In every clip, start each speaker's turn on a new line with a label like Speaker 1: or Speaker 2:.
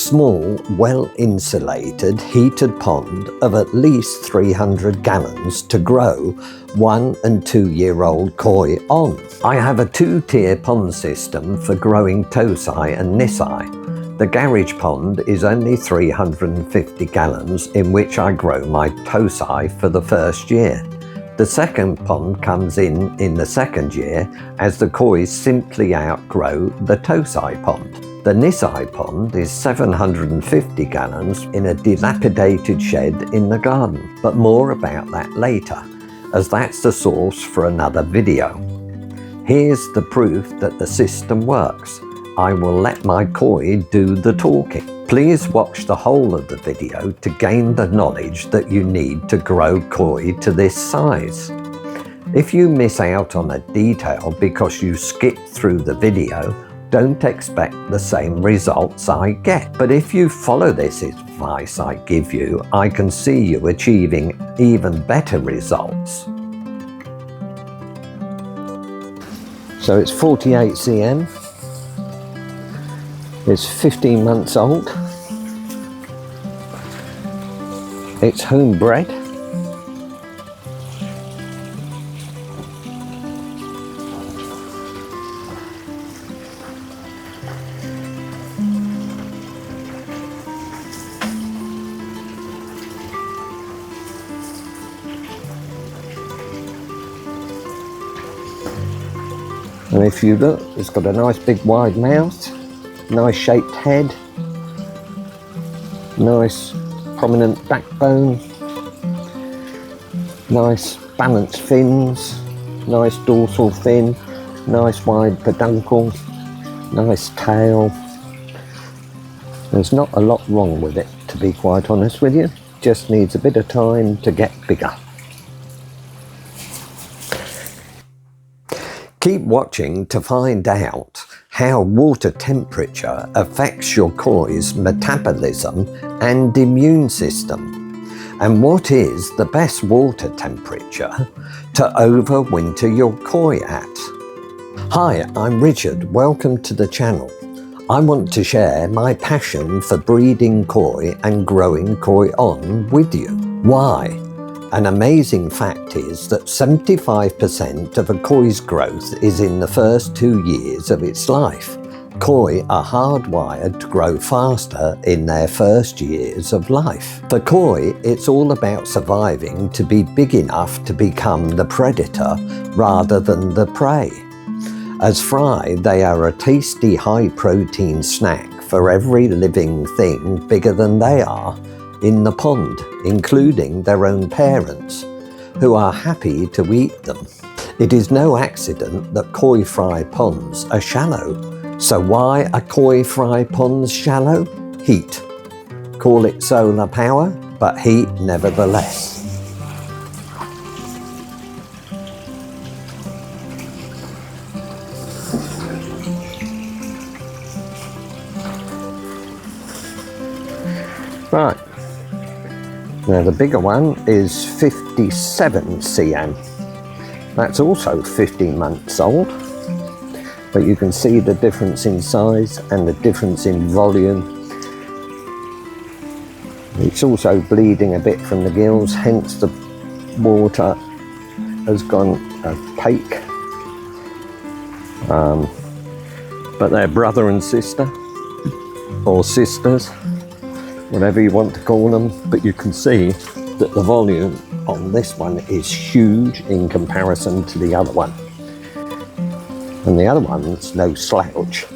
Speaker 1: small, well-insulated, heated pond of at least 300 gallons to grow 1- and 2-year-old koi on. I have a 2-tier pond system for growing tosai and nisai. The garage pond is only 350 gallons in which I grow my tosai for the first year. The second pond comes in the second year as the koi simply outgrow the tosai pond. The nisai pond is 750 gallons in a dilapidated shed in the garden, but more about that later, as that's the source for another video. Here's the proof that the system works. I will let my koi do the talking. Please watch the whole of the video to gain the knowledge that you need to grow koi to this size. If you miss out on a detail because you skipped through the video, don't expect the same results I get. But if you follow this advice I give you, I can see you achieving even better results. So it's 48 cm. It's 15 months old. It's HomeBred. And if you look, it's got a nice big wide mouth, nice shaped head, nice prominent backbone, nice balanced fins, nice dorsal fin, nice wide peduncle, nice tail. There's not a lot wrong with it, to be quite honest with you. Just needs a bit of time to get bigger. Keep watching to find out how water temperature affects your koi's metabolism and immune system, and what is the best water temperature to overwinter your koi at. Hi, I'm Richard. Welcome to the channel. I want to share my passion for breeding koi and growing koi on with you. Why? An amazing fact is that 75% of a koi's growth is in the first 2 years of its life. Koi are hardwired to grow faster in their first years of life. For koi, it's all about surviving to be big enough to become the predator rather than the prey. As fry, they are a tasty high-protein snack for every living thing bigger than they are in the pond, including their own parents, who are happy to eat them. It is no accident that koi fry ponds are shallow. So why are koi fry ponds shallow? Heat. Call it solar power, but heat nevertheless. Right. Now the bigger one is 57 cm. That's also 15 months old, but you can see the difference in size and the difference in volume. It's also bleeding a bit from the gills, hence the water has gone opaque. But they're brother and sister, or sisters, whatever you want to call them, but you can see that the volume on this one is huge in comparison to the other one. And the other one's no slouch,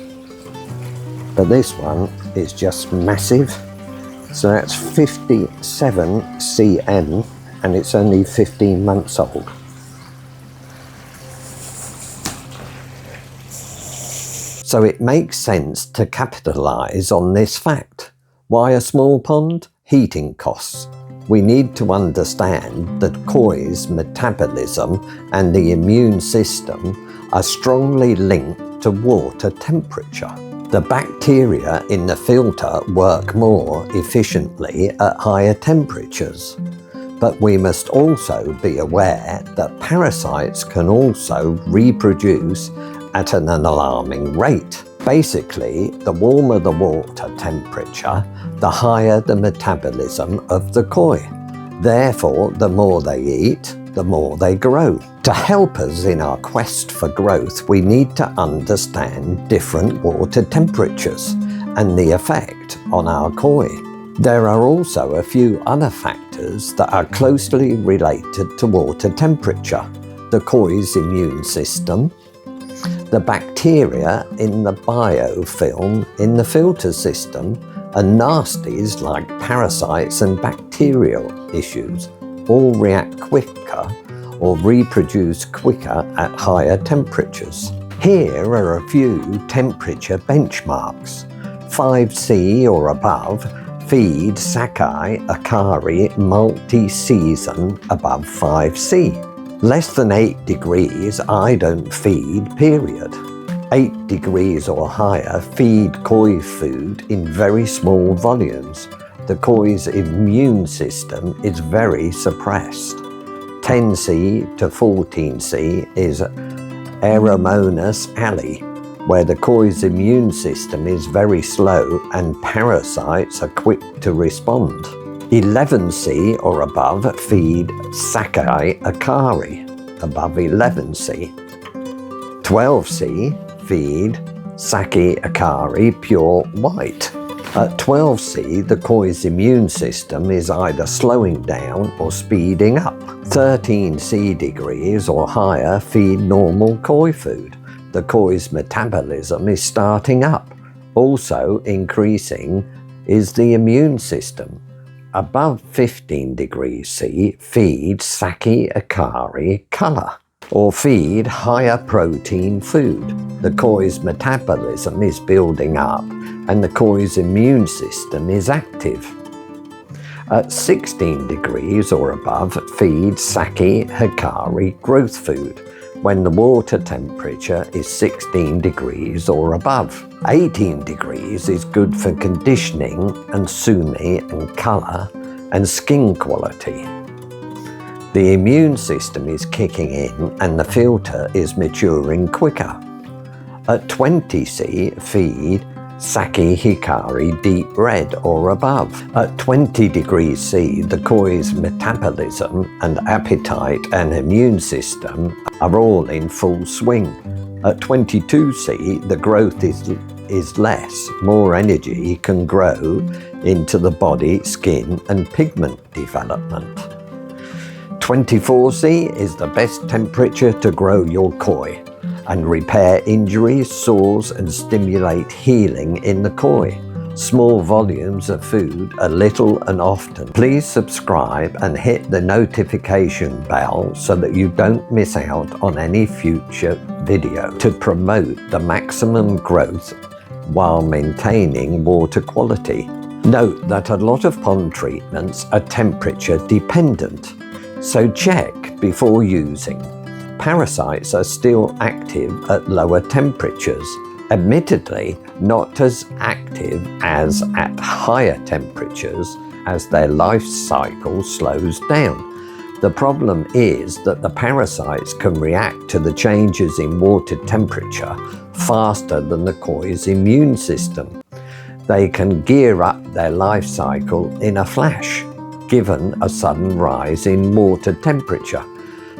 Speaker 1: but this one is just massive. So that's 57 cm and it's only 15 months old. So it makes sense to capitalize on this fact. Why a small pond? Heating costs. We need to understand that koi's metabolism and the immune system are strongly linked to water temperature. The bacteria in the filter work more efficiently at higher temperatures. But we must also be aware that parasites can also reproduce at an alarming rate. Basically, the warmer the water temperature, the higher the metabolism of the koi. Therefore, the more they eat, the more they grow. To help us in our quest for growth, we need to understand different water temperatures and the effect on our koi. There are also a few other factors that are closely related to water temperature: the koi's immune system, the bacteria in the biofilm in the filter system, and nasties like parasites and bacterial issues all react quicker or reproduce quicker at higher temperatures. Here are a few temperature benchmarks. 5C or above feed Sakai Akari multi-season above 5C. Less than 8 degrees I don't feed, period. 8 degrees or higher feed koi food in very small volumes. The koi's immune system is very suppressed. 10C to 14C is Aeromonas ali, where the koi's immune system is very slow and parasites are quick to respond. 11C or above feed Sakai Akari, above 11C. 12C feed Saki Akari pure white. At 12C, the koi's immune system is either slowing down or speeding up. 13C degrees or higher feed normal koi food. The koi's metabolism is starting up. Also increasing is the immune system. Above 15 degrees C, feed Saki Akari color, or feed higher protein food. The koi's metabolism is building up and the koi's immune system is active. At 16 degrees or above, feed Saki Hikari growth food when the water temperature is 16 degrees or above. 18 degrees is good for conditioning and sumi and colour and skin quality. The immune system is kicking in and the filter is maturing quicker. At 20C, feed Saki Hikari deep red or above. At 20 degrees C, the koi's metabolism and appetite and immune system are all in full swing. At 22C, the growth is less. More energy can grow into the body, skin and pigment development. 24C is the best temperature to grow your koi and repair injuries, sores and stimulate healing in the koi. Small volumes of food are little and often. Please subscribe and hit the notification bell so that you don't miss out on any future video to promote the maximum growth while maintaining water quality. Note that a lot of pond treatments are temperature dependent, so check before using. Parasites are still active at lower temperatures, admittedly not as active as at higher temperatures as their life cycle slows down. The problem is that the parasites can react to the changes in water temperature faster than the koi's immune system. They can gear up their life cycle in a flash, given a sudden rise in water temperature.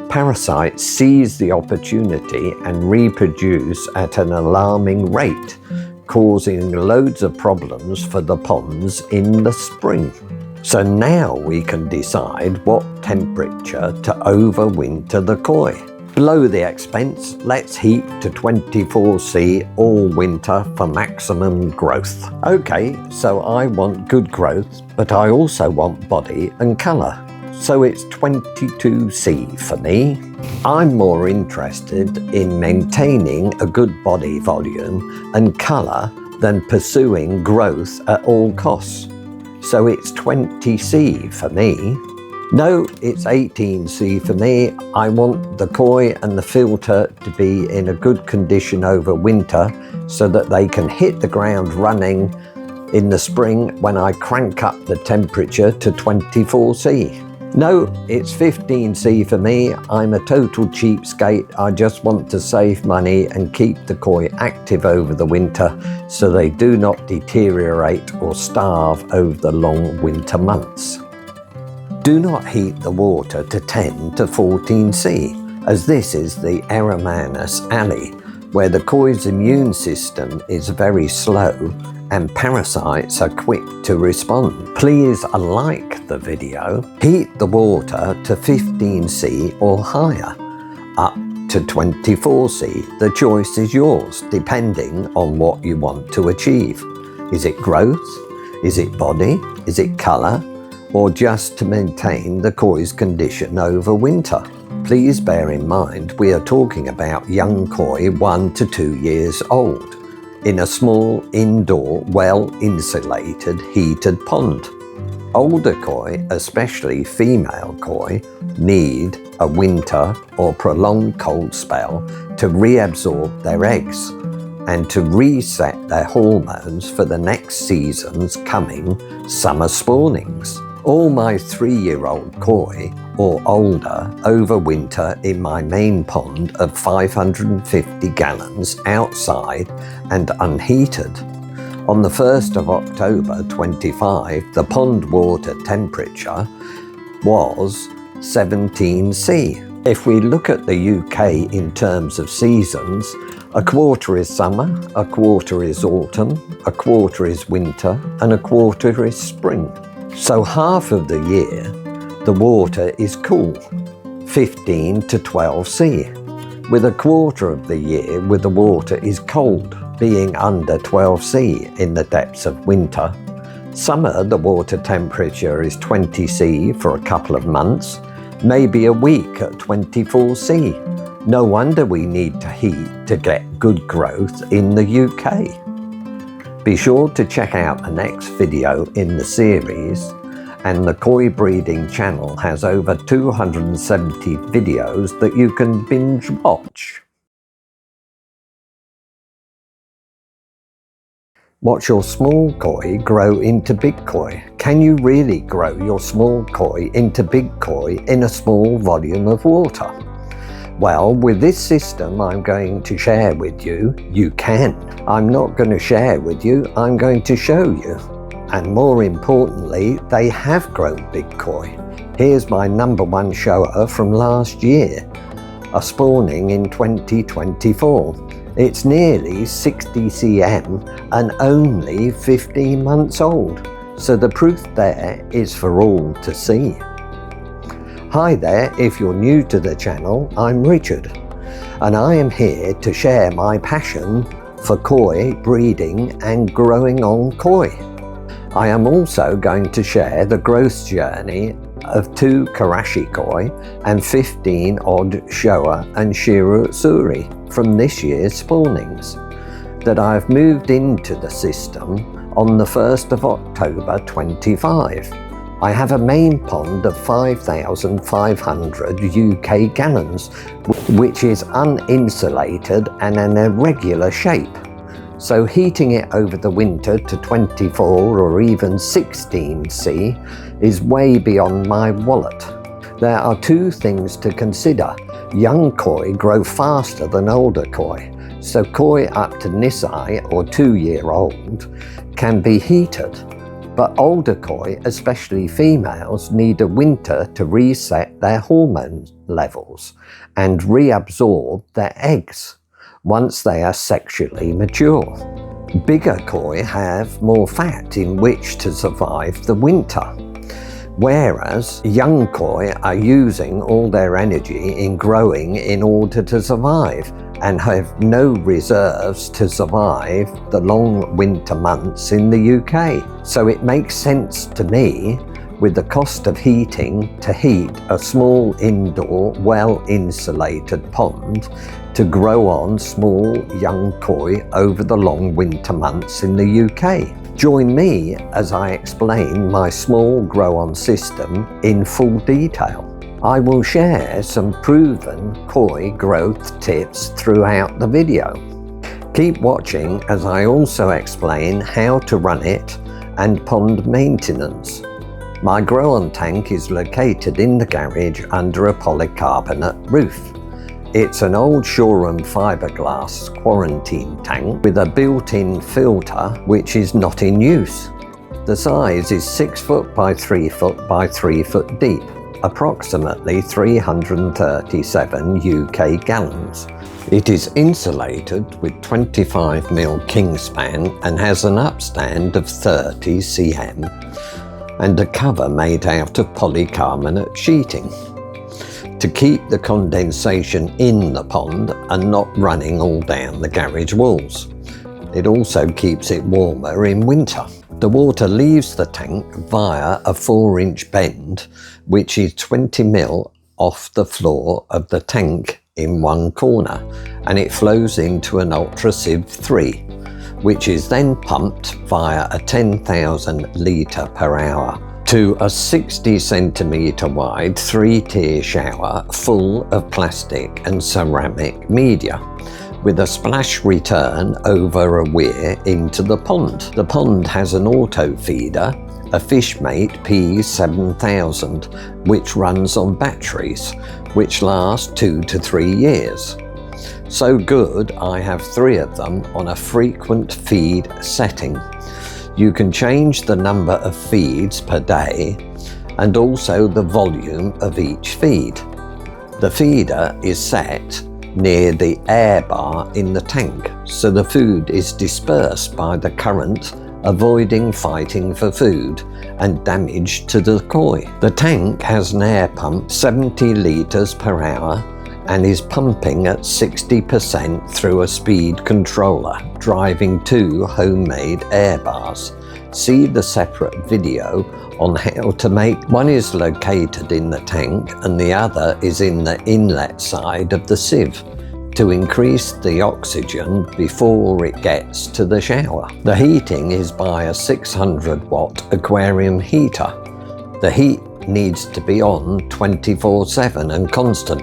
Speaker 1: Parasites seize the opportunity and reproduce at an alarming rate, causing loads of problems for the ponds in the spring. So now we can decide what temperature to overwinter the koi. Below the expense, let's heat to 24C all winter for maximum growth. Okay, so I want good growth, but I also want body and colour. So it's 22C for me. I'm more interested in maintaining a good body volume and colour than pursuing growth at all costs. So it's 20C for me. No, it's 18C for me. I want the koi and the filter to be in a good condition over winter so that they can hit the ground running in the spring when I crank up the temperature to 24C. No, it's 15C for me. I'm a total cheapskate. I just want to save money and keep the koi active over the winter so they do not deteriorate or starve over the long winter months. Do not heat the water to 10 to 14C, as this is the Eromanus alley, where the koi's immune system is very slow and parasites are quick to respond. Please like the video. Heat the water to 15C or higher, up to 24C. The choice is yours, depending on what you want to achieve. Is it growth? Is it body? Is it colour? Or just to maintain the koi's condition over winter? Please bear in mind we are talking about young koi 1 to 2 years old, in a small, indoor, well-insulated, heated pond. Older koi, especially female koi, need a winter or prolonged cold spell to reabsorb their eggs and to reset their hormones for the next season's coming summer spawnings. All my 3-year-old koi or older overwinter in my main pond of 550 gallons outside and unheated. On the 1st of October 25, the pond water temperature was 17C. If we look at the UK in terms of seasons, a quarter is summer, a quarter is autumn, a quarter is winter, and a quarter is spring. So half of the year, the water is cool, 15 to 12C, with a quarter of the year where the water is cold, being under 12C in the depths of winter. Summer, the water temperature is 20C for a couple of months, maybe a week at 24C. No wonder we need to heat to get good growth in the UK. Be sure to check out the next video in the series, and the koi breeding channel has over 270 videos that you can binge watch. Watch your small koi grow into big koi. Can you really grow your small koi into big koi in a small volume of water? Well, with this system I'm going to share with you, you can. I'm not going to share with you, I'm going to show you. And more importantly, they have grown big koi. Here's my #1 Showa from last year, a spawning in 2024. It's nearly 60 cm and only 15 months old. So the proof there is for all to see. Hi there, if you're new to the channel, I'm Richard, and I am here to share my passion for koi breeding and growing on koi. I am also going to share the growth journey of 2 Karashi koi and 15 odd Showa and Shirosuri from this year's spawnings that I've moved into the system on the 1st of October 25. I have a main pond of 5,500 UK gallons, which is uninsulated and an irregular shape. So heating it over the winter to 24 or even 16C is way beyond my wallet. There are 2 things to consider. Young koi grow faster than older koi, so koi up to Nisai or 2-year-old can be heated. But older koi, especially females, need a winter to reset their hormone levels and reabsorb their eggs once they are sexually mature. Bigger koi have more fat in which to survive the winter, whereas young koi are using all their energy in growing in order to survive and have no reserves to survive the long winter months in the UK. So it makes sense to me, with the cost of heating, to heat a small indoor, well-insulated pond to grow on small young koi over the long winter months in the UK. Join me as I explain my small grow-on system in full detail. I will share some proven koi growth tips throughout the video. Keep watching as I also explain how to run it and pond maintenance. My grow-on tank is located in the garage under a polycarbonate roof. It's an old Showa fiberglass quarantine tank with a built-in filter which is not in use. The size is 6 foot by 3 foot by 3 foot deep, approximately 337 UK gallons. It is insulated with 25mm kingspan and has an upstand of 30 cm and a cover made out of polycarbonate sheeting to keep the condensation in the pond and not running all down the garage walls. It also keeps it warmer in winter. The water leaves the tank via a 4-inch bend, which is 20mm off the floor of the tank in one corner, and it flows into an Ultra Sieve 3, which is then pumped via a 10,000 litre per hour to a 60 centimetre wide 3-tier shower full of plastic and ceramic media, with a splash return over a weir into the pond. The pond has an auto feeder, a Fishmate P7000, which runs on batteries, which last 2 to 3 years. So good, I have 3 of them on a frequent feed setting. You can change the number of feeds per day and also the volume of each feed. The feeder is set near the air bar in the tank, so the food is dispersed by the current, avoiding fighting for food and damage to the koi. The tank has an air pump 70 litres per hour and is pumping at 60% through a speed controller, driving 2 homemade air bars. See the separate video on how to make. One is located in the tank and the other is in the inlet side of the sieve to increase the oxygen before it gets to the shower. The heating is by a 600-watt aquarium heater. The heat needs to be on 24/7 and constant,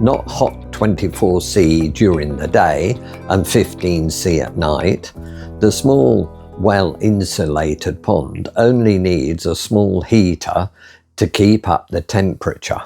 Speaker 1: not hot 24C during the day and 15C at night. The small, well-insulated pond only needs a small heater to keep up the temperature.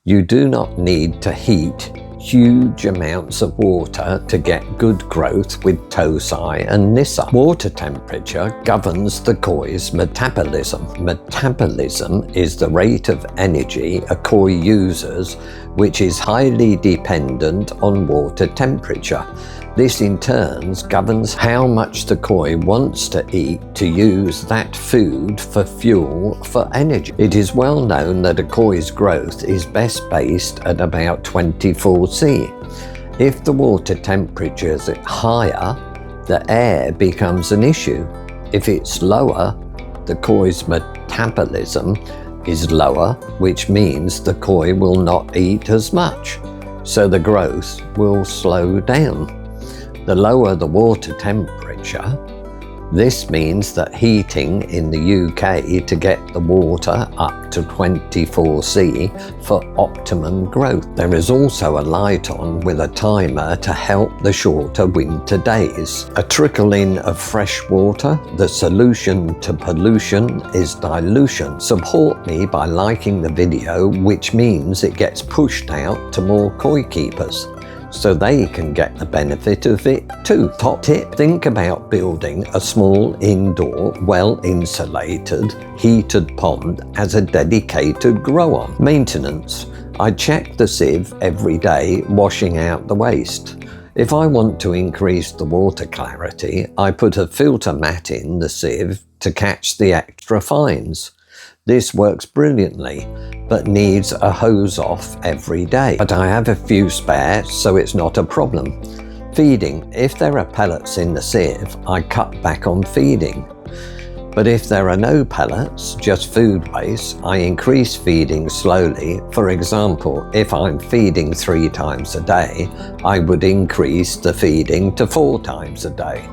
Speaker 1: You do not need to heat huge amounts of water to get good growth with Tosai and Nissa. Water temperature governs the koi's metabolism. Metabolism is the rate of energy a koi uses, which is highly dependent on water temperature. This in turn governs how much the koi wants to eat to use that food for fuel for energy. It is well known that a koi's growth is best based at about 24C. If the water temperature is higher, the air becomes an issue. If it's lower, the koi's metabolism is lower, which means the koi will not eat as much, so the growth will slow down. The lower the water temperature, this means that heating in the UK to get the water up to 24C for optimum growth. There is also a light on with a timer to help the shorter winter days. A trickle-in of fresh water. The solution to pollution is dilution. Support me by liking the video, which means it gets pushed out to more koi keepers, so they can get the benefit of it too. Top tip, think about building a small indoor, well-insulated, heated pond as a dedicated grow-on. Maintenance. I check the sieve every day, washing out the waste. If I want to increase the water clarity, I put a filter mat in the sieve to catch the extra fines. This works brilliantly, but needs a hose off every day. But I have a few spare, so it's not a problem. Feeding. If there are pellets in the sieve, I cut back on feeding. But if there are no pellets, just food waste, I increase feeding slowly. For example, if I'm feeding 3 times a day, I would increase the feeding to 4 times a day.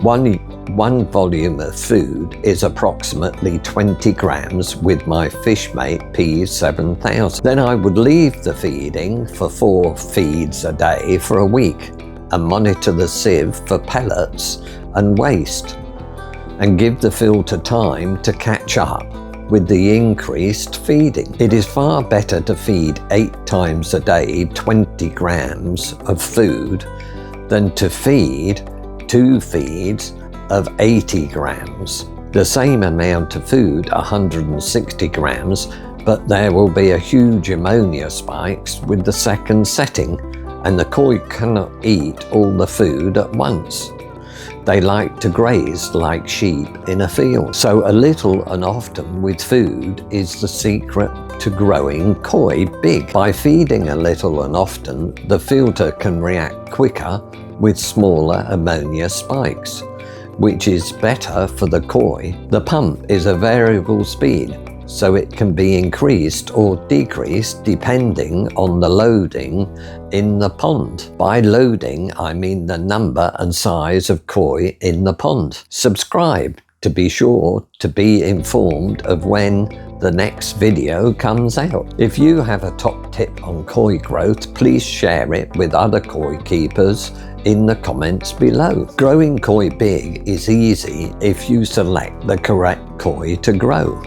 Speaker 1: One volume of food is approximately 20 grams with my Fishmate P7000. Then I would leave the feeding for 4 feeds a day for a week and monitor the sieve for pellets and waste, and give the filter time to catch up. with the increased feeding. It is far better to feed 8 times a day 20 grams of food than to feed 2 feeds of 80 grams. The same amount of food, 160 grams, but there will be a huge ammonia spikes with the second setting, and the koi cannot eat all the food at once. They like to graze like sheep in a field. So a little and often with food is the secret to growing koi big. By feeding a little and often, the filter can react quicker with smaller ammonia spikes, which is better for the koi. The pump is a variable speed, so it can be increased or decreased depending on the loading in the pond. By loading, I mean the number and size of koi in the pond. Subscribe to be sure to be informed of when the next video comes out. If you have a top tip on koi growth, please share it with other koi keepers in the comments below. Growing koi big is easy if you select the correct koi to grow.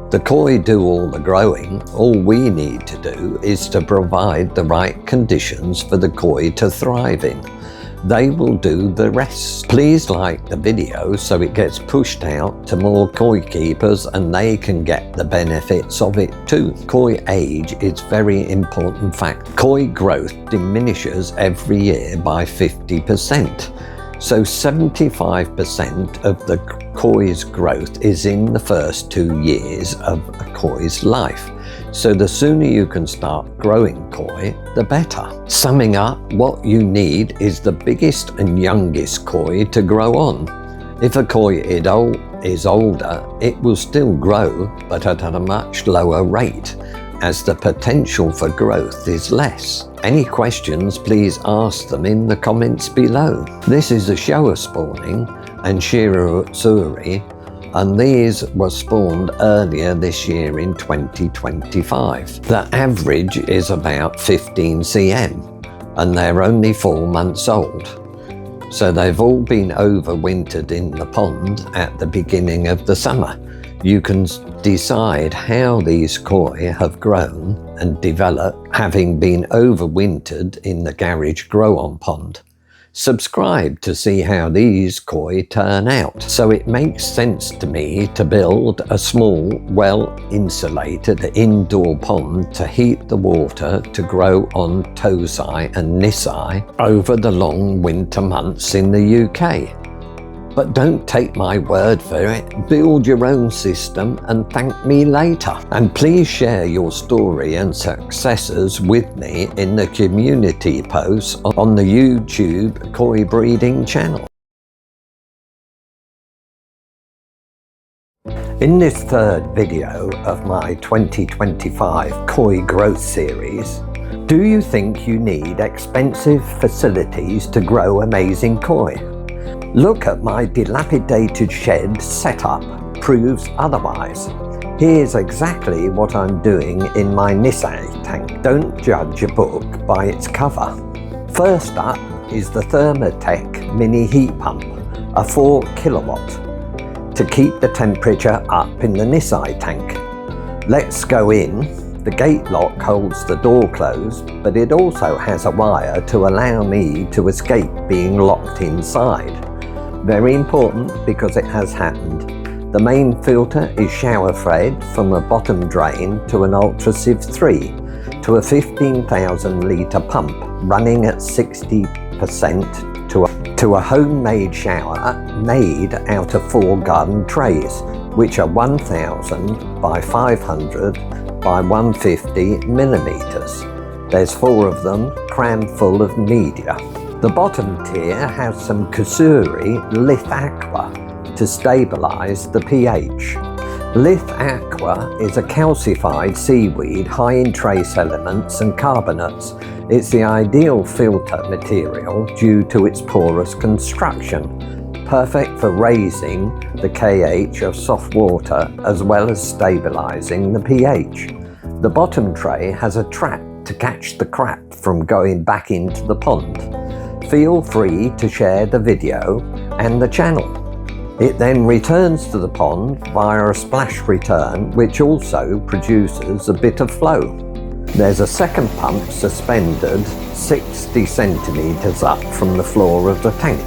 Speaker 1: The koi do all the growing. All we need to do is to provide the right conditions for the koi to thrive in. They will do the rest. Please like the video so it gets pushed out to more koi keepers and they can get the benefits of it too. Koi age is very important fact. Koi growth diminishes every year by 50%. So 75% of the koi's growth is in the first 2 years of a koi's life. So the sooner you can start growing koi, the better. Summing up, what you need is the biggest and youngest koi to grow on. If a koi is older, it will still grow, but at a much lower rate, as the potential for growth is less. Any questions, please ask them in the comments below. This is a Showa spawning and Shiratsuri, and these were spawned earlier this year in 2025. The average is about 15 cm, and they're only 4 months old. So they've all been overwintered in the pond at the beginning of the summer. You can decide how these koi have grown and developed, having been overwintered in the garage grow-on pond. Subscribe to see how these koi turn out. So it makes sense to me to build a small, well-insulated indoor pond to heat the water to grow on Tosai and Nisai over the long winter months in the UK. But don't take my word for it. Build your own system and thank me later. And please share your story and successes with me in the community posts on the YouTube Koi Breeding channel. In this third video of my 2025 Koi Growth series, do you think you need expensive facilities to grow amazing koi? Look at my dilapidated shed setup proves otherwise. Here's exactly what I'm doing in my Nisai tank. Don't judge a book by its cover. First up is the Thermatech mini heat pump, a 4 kilowatt, to keep the temperature up in the Nisai tank. Let's go in. The gate lock holds the door closed, but it also has a wire to allow me to escape being locked inside. Very important because it has happened. The main filter is shower fed from a bottom drain to an Ultrasieve 3 to a 15,000 litre pump running at 60% to a homemade shower made out of 4 garden trays, which are 1000 by 500 by 150 millimeters. There's 4 of them crammed full of media. The bottom tier has some Kusuri Lith Aqua to stabilise the pH. Lith Aqua is a calcified seaweed high in trace elements and carbonates. It's the ideal filter material due to its porous construction, perfect for raising the KH of soft water as well as stabilising the pH. The bottom tray has a trap to catch the crap from going back into the pond. Feel free to share the video and the channel. It then returns to the pond via a splash return, which also produces a bit of flow. There's a second pump suspended 60 centimetres up from the floor of the tank.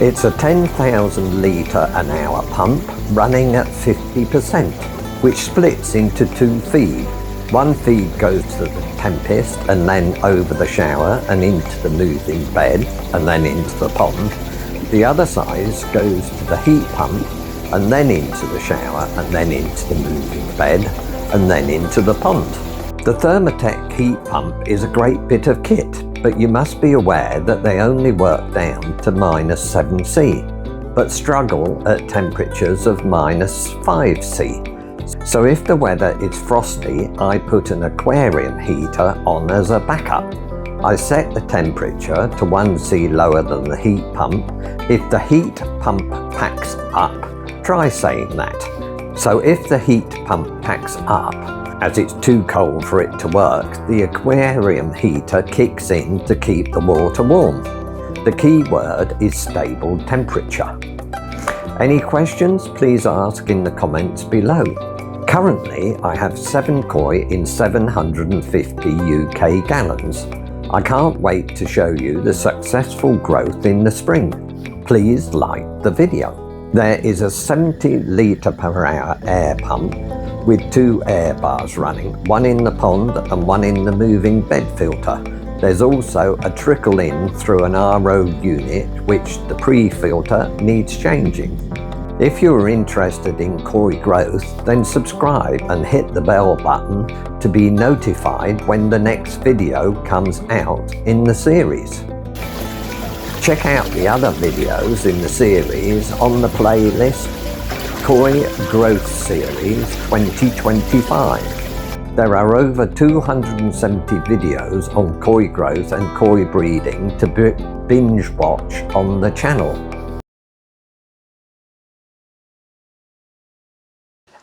Speaker 1: It's a 10,000 litre an hour pump running at 50%, which splits into two feeds. One feed goes to the Tempest and then over the shower and into the moving bed and then into the pond. The other side goes to the heat pump and then into the shower and then into the moving bed and then into the pond. The Thermotech heat pump is a great bit of kit, but you must be aware that they only work down to -7C, but struggle at temperatures of -5C. So if the weather is frosty, I put an aquarium heater on as a backup. I set the temperature to 1C lower than the heat pump. If the heat pump packs up, try saying that. So if the heat pump packs up, as it's too cold for it to work, the aquarium heater kicks in to keep the water warm. The key word is stable temperature. Any questions, please ask in the comments below. Currently, I have 7 koi in 750 UK gallons. I can't wait to show you the successful growth in the spring. Please like the video. There is a 70 litre per hour air pump with 2 air bars running, one in the pond and one in the moving bed filter. There's also a trickle in through an RO unit which the pre-filter needs changing. If you're interested in koi growth, then subscribe and hit the bell button to be notified when the next video comes out in the series. Check out the other videos in the series on the playlist Koi Growth Series 2025. There are over 270 videos on koi growth and koi breeding to binge watch on the channel.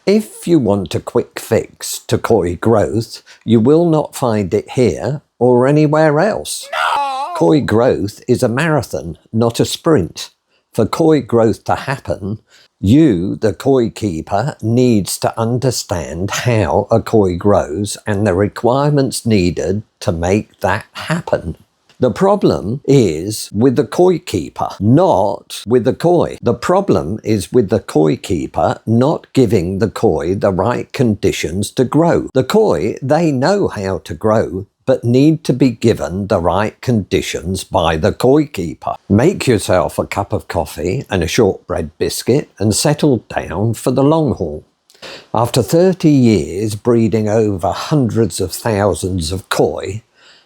Speaker 1: If you want a quick fix to koi growth, you will not find it here or anywhere else. No! Koi growth is a marathon, not a sprint. For koi growth to happen, you, the koi keeper, needs to understand how a koi grows and the requirements needed to make that happen. The problem is with the koi keeper, not with the koi. The problem is with the koi keeper not giving the koi the right conditions to grow. The koi, they know how to grow, but need to be given the right conditions by the koi keeper. Make yourself a cup of coffee and a shortbread biscuit and settle down for the long haul. After 30 years breeding over hundreds of thousands of koi,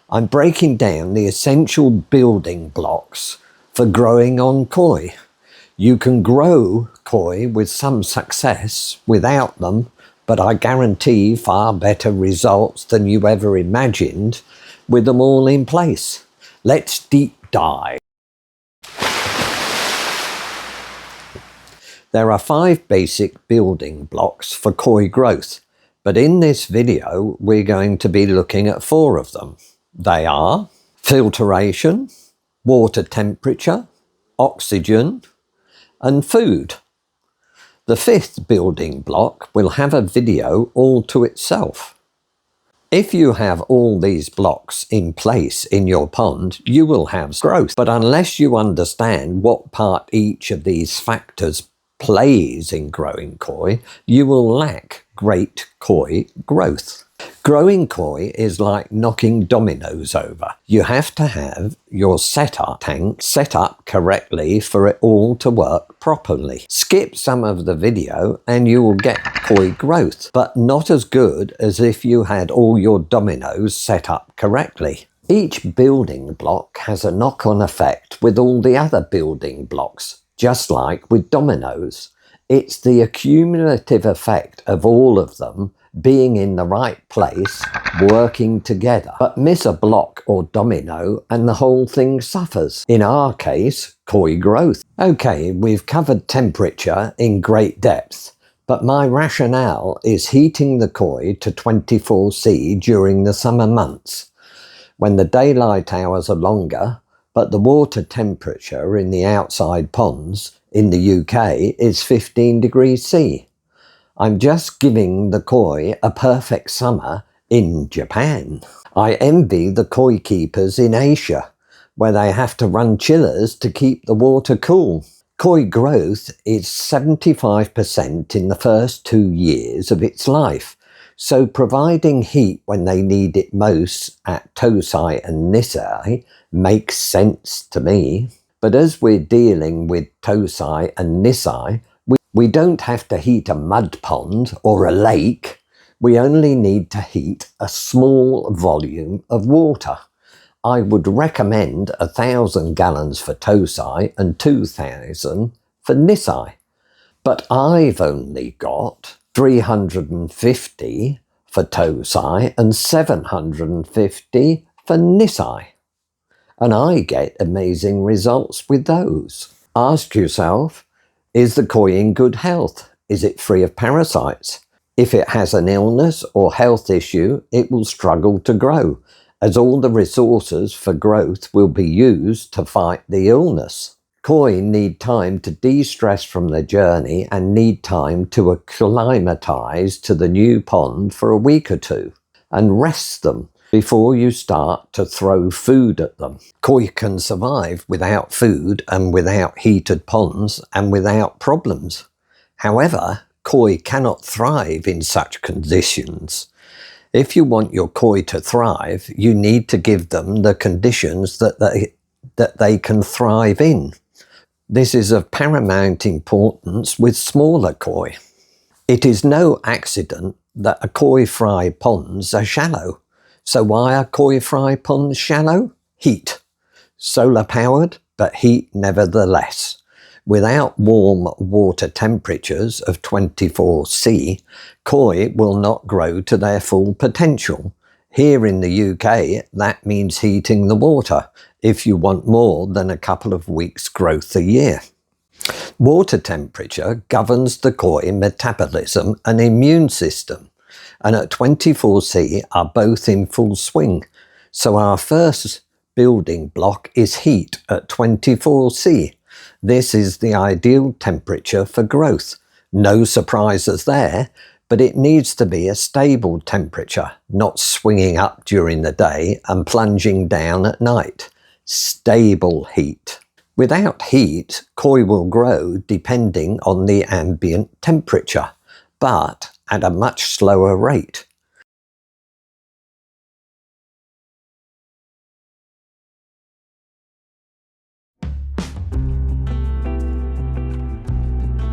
Speaker 1: I'm breaking down the essential building blocks for growing on koi. You can grow koi with some success without them, but I guarantee far better results than you ever imagined with them all in place. Let's deep dive. There are 5 basic building blocks for koi growth, but in this video we're going to be looking at 4 of them. They are filtration, water temperature, oxygen, and food. The 5th building block will have a video all to itself. If you have all these blocks in place in your pond, you will have growth. But unless you understand what part each of these factors plays in growing koi, you will lack great koi growth. Growing koi is like knocking dominoes over. You have to have your setup tank set up correctly for it all to work properly. Skip some of the video and you will get koi growth, but not as good as if you had all your dominoes set up correctly. Each building block has a knock-on effect with all the other building blocks, just like with dominoes. It's the accumulative effect of all of them being in the right place, working together. But miss a block or domino and the whole thing suffers. In our case, koi growth. Okay, we've covered temperature in great depth, but my rationale is heating the koi to 24C during the summer months, when the daylight hours are longer, but the water temperature in the outside ponds in the UK is 15 degrees C. I'm just giving the koi a perfect summer in Japan. I envy the koi keepers in Asia, where they have to run chillers to keep the water cool. Koi growth is 75% in the first 2 years of its life, so providing heat when they need it most at Tosai and Nisai makes sense to me. But as we're dealing with Tosai and Nisai, we don't have to heat a mud pond or a lake. We only need to heat a small volume of water. I would recommend 1,000 gallons for Tosai and 2,000 for Nisai. But I've only got 350 for Tosai and 750 for Nisai. And I get amazing results with those. Ask yourself, is the koi in good health? Is it free of parasites? If it has an illness or health issue, it will struggle to grow, as all the resources for growth will be used to fight the illness. Koi need time to de-stress from their journey and need time to acclimatise to the new pond for a week or two, and rest them before you start to throw food at them. Koi can survive without food and without heated ponds and without problems. However, koi cannot thrive in such conditions. If you want your koi to thrive, you need to give them the conditions that they can thrive in. This is of paramount importance with smaller koi. It is no accident that a koi fry ponds are shallow. So why are koi fry ponds shallow? Heat. Solar powered, but heat nevertheless. Without warm water temperatures of 24°C, koi will not grow to their full potential. Here in the UK, that means heating the water if you want more than a couple of weeks' growth a year. Water temperature governs the koi metabolism and immune system, and at 24°C are both in full swing. So our first building block is heat at 24°C. This is the ideal temperature for growth. No surprises there, but it needs to be a stable temperature, not swinging up during the day and plunging down at night. Stable heat. Without heat, koi will grow depending on the ambient temperature, but at a much slower rate.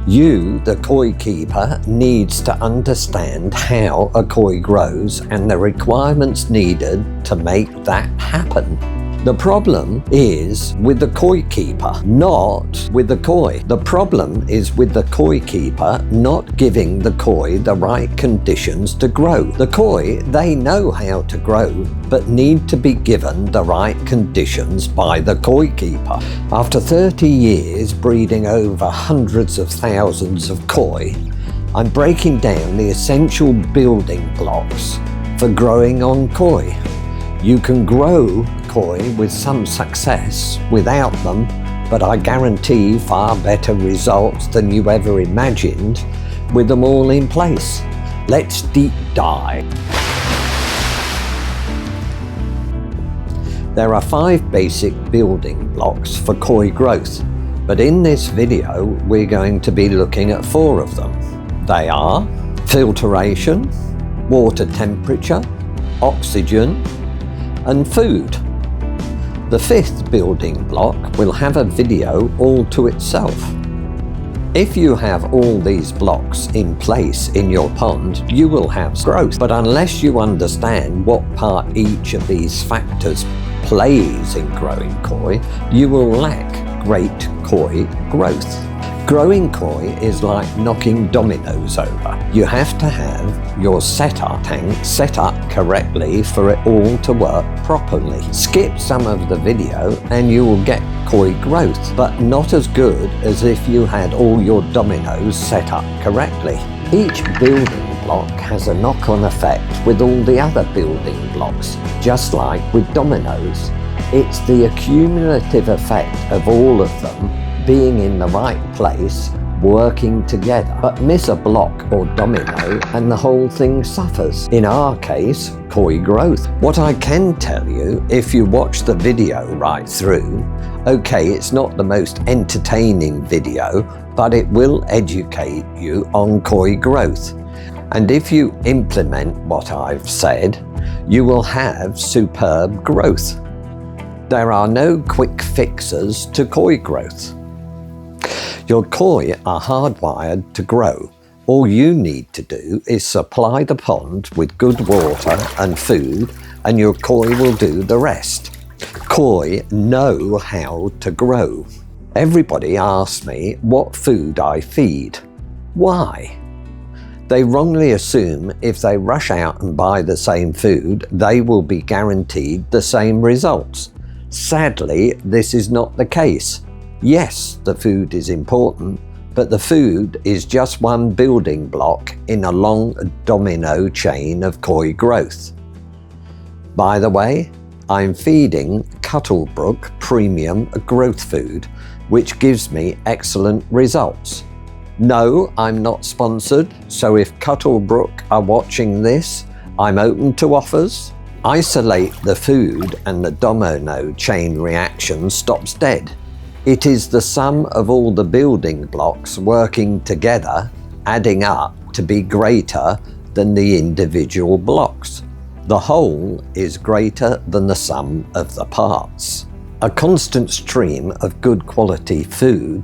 Speaker 1: You, the koi keeper, needs to understand how a koi grows and the requirements needed to make that happen. The problem is with the koi keeper, not with the koi. The problem is with the koi keeper not giving the koi the right conditions to grow. The koi, they know how to grow, but need to be given the right conditions by the koi keeper. After 30 years breeding over hundreds of thousands of koi, I'm breaking down the essential building blocks for growing on koi. You can grow koi with some success without them, but I guarantee far better results than you ever imagined with them all in place. Let's deep dive. There are 5 basic building blocks for koi growth, but in this video we're going to be looking at 4 of them. They are filtration, water temperature, oxygen, and food. The 5th building block will have a video all to itself. If you have all these blocks in place in your pond, you will have growth. But unless you understand what part each of these factors plays in growing koi, you will lack great koi growth. Growing koi is like knocking dominoes over. You have to have your setup tank set up correctly for it all to work properly. Skip some of the video and you will get koi growth, but not as good as if you had all your dominoes set up correctly. Each building block has a knock-on effect with all the other building blocks, just like with dominoes. It's the accumulative effect of all of them being in the right place, working together, but miss a block or domino and the whole thing suffers. In our case, koi growth. What I can tell you, if you watch the video right through, okay, it's not the most entertaining video, but it will educate you on koi growth. And if you implement what I've said, you will have superb growth. There are no quick fixes to koi growth. Your koi are hardwired to grow. All you need to do is supply the pond with good water and food, and your koi will do the rest. Koi know how to grow. Everybody asks me what food I feed. Why? They wrongly assume if they rush out and buy the same food, they will be guaranteed the same results. Sadly, this is not the case. Yes, the food is important, but the food is just one building block in a long domino chain of koi growth. By the way, I'm feeding Cuttlebrook Premium Growth Food, which gives me excellent results. No, I'm not sponsored, so if Cuttlebrook are watching this, I'm open to offers. Isolate the food and the domino chain reaction stops dead. It is the sum of all the building blocks working together, adding up to be greater than the individual blocks. The whole is greater than the sum of the parts. A constant stream of good quality food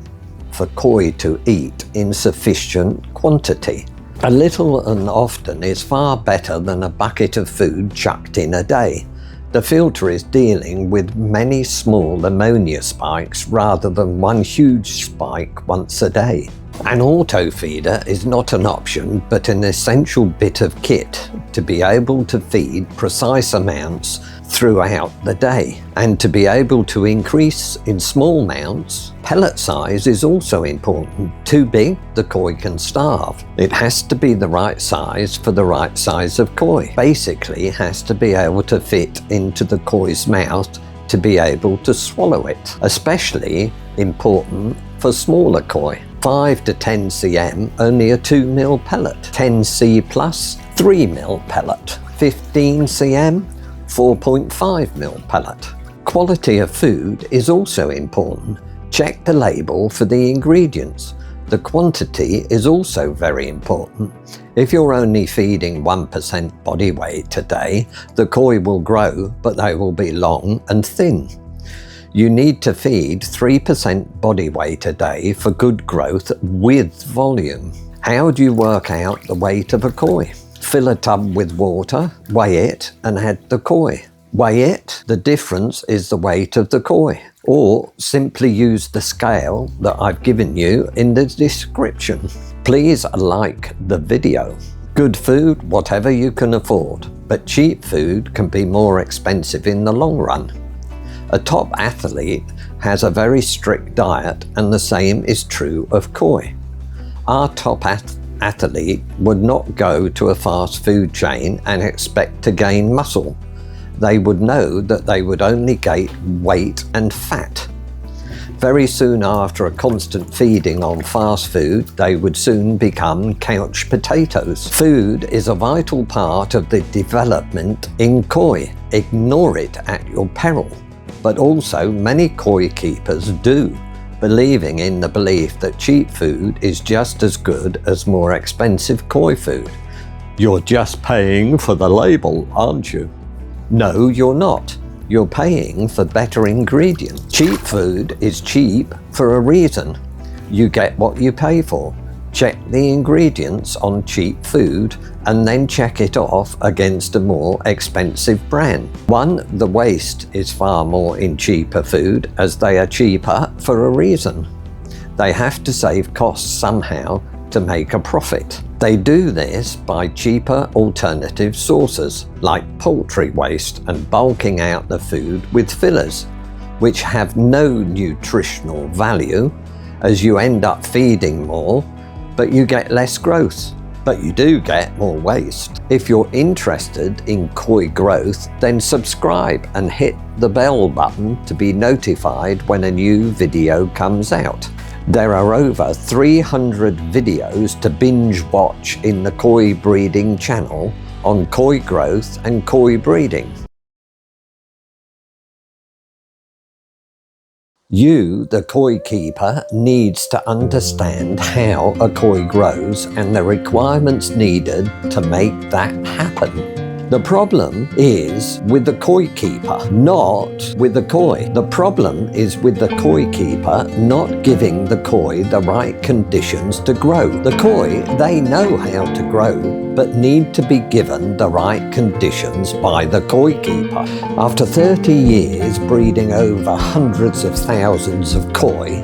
Speaker 1: for koi to eat in sufficient quantity. A little and often is far better than a bucket of food chucked in a day. The filter is dealing with many small ammonia spikes rather than one huge spike once a day. An auto feeder is not an option, but an essential bit of kit to be able to feed precise amounts throughout the day, and to be able to increase in small amounts. Pellet size is also important. Too big, the koi can starve. It has to be the right size for the right size of koi. Basically, it has to be able to fit into the koi's mouth to be able to swallow it. Especially important for smaller koi. 5 to 10 cm, only a 2 ml pellet. 10 C plus, 3 ml pellet. 15 cm, 4.5 ml pellet. Quality of food is also important. Check the label for the ingredients. The quantity is also very important. If you're only feeding 1% body weight a day, the koi will grow, but they will be long and thin. You need to feed 3% body weight a day for good growth with volume. How do you work out the weight of a koi? Fill a tub with water, weigh it, and add the koi. Weigh it, the difference is the weight of the koi. Or simply use the scale that I've given you in the description. Please like the video. Good food, whatever you can afford, but cheap food can be more expensive in the long run. A top athlete has a very strict diet, and the same is true of koi. Our top athlete would not go to a fast food chain and expect to gain muscle. They would know that they would only gain weight and fat. Very soon after a constant feeding on fast food, they would soon become couch potatoes. Food is a vital part of the development in koi. Ignore it at your peril. But also many koi keepers do, believing in the belief that cheap food is just as good as more expensive koi food. You're just paying for the label, aren't you? No, you're not. You're paying for better ingredients. Cheap food is cheap for a reason. You get what you pay for. Check the ingredients on cheap food and then check it off against a more expensive brand. One, the waste is far more in cheaper food as they are cheaper for a reason. They have to save costs somehow to make a profit. They do this by cheaper alternative sources like poultry waste and bulking out the food with fillers, which have no nutritional value as you end up feeding more, but you get less growth. but you do get more waste. If you're interested in koi growth, then subscribe and hit the bell button to be notified when a new video comes out. There are over 300 videos to binge watch in the koi breeding channel on koi growth and koi breeding. You, the koi keeper, needs to understand how a koi grows and the requirements needed to make that happen. The problem is with the koi keeper, not with the koi. The problem is with the koi keeper not giving the koi the right conditions to grow. The koi, they know how to grow, but need to be given the right conditions by the koi keeper. After 30 years breeding over hundreds of thousands of koi,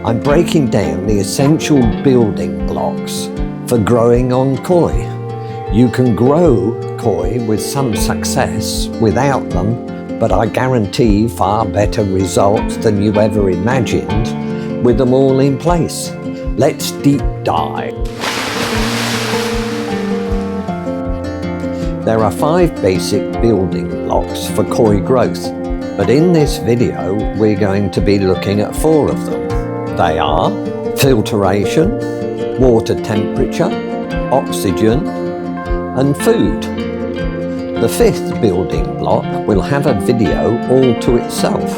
Speaker 1: I'm breaking down the essential building blocks for growing on koi. You can grow koi with some success without them, but I guarantee far better results than you ever imagined with them all in place. Let's deep dive. There are 5 basic building blocks for koi growth, but in this video we're going to be looking at 4 of them. They are filtration, water temperature, oxygen, and food. The 5th building block will have a video all to itself.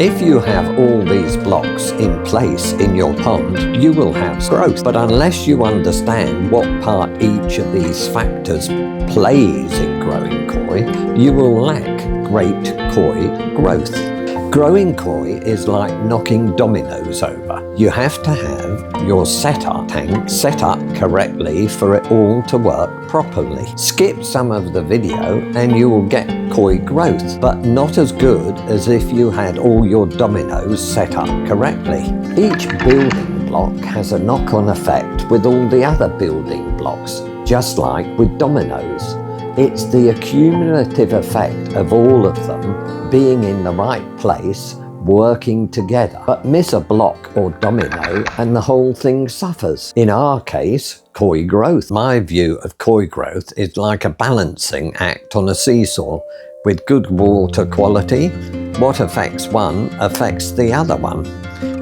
Speaker 1: If you have all these blocks in place in your pond, you will have growth. But unless you understand what part each of these factors plays in growing koi, you will lack great koi growth. Growing koi is like knocking dominoes over. You have to have your setup tank set up correctly for it all to work properly. Skip some of the video and you will get koi growth, but not as good as if you had all your dominoes set up correctly. Each building block has a knock-on effect with all the other building blocks, just like with dominoes. It's the accumulative effect of all of them being in the right place, working together. But miss a block or domino and the whole thing suffers. In our case, koi growth. My view of koi growth is like a balancing act on a seesaw. With good water quality, what affects one affects the other one.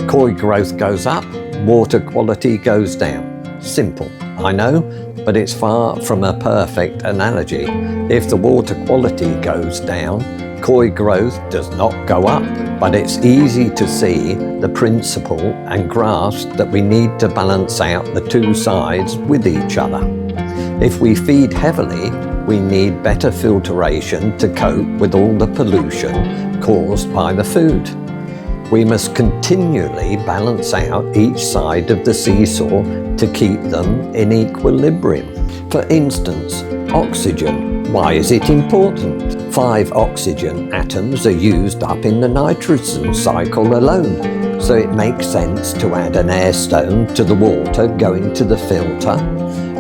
Speaker 1: Koi growth goes up, water quality goes down. Simple, I know, but it's far from a perfect analogy. If the water quality goes down, koi growth does not go up, but it's easy to see the principle and grasp that we need to balance out the 2 sides with each other. If we feed heavily, we need better filtration to cope with all the pollution caused by the food. We must continually balance out each side of the seesaw to keep them in equilibrium. For instance, oxygen. Why is it important? 5 oxygen atoms are used up in the nitrogen cycle alone, so it makes sense to add an air stone to the water going to the filter.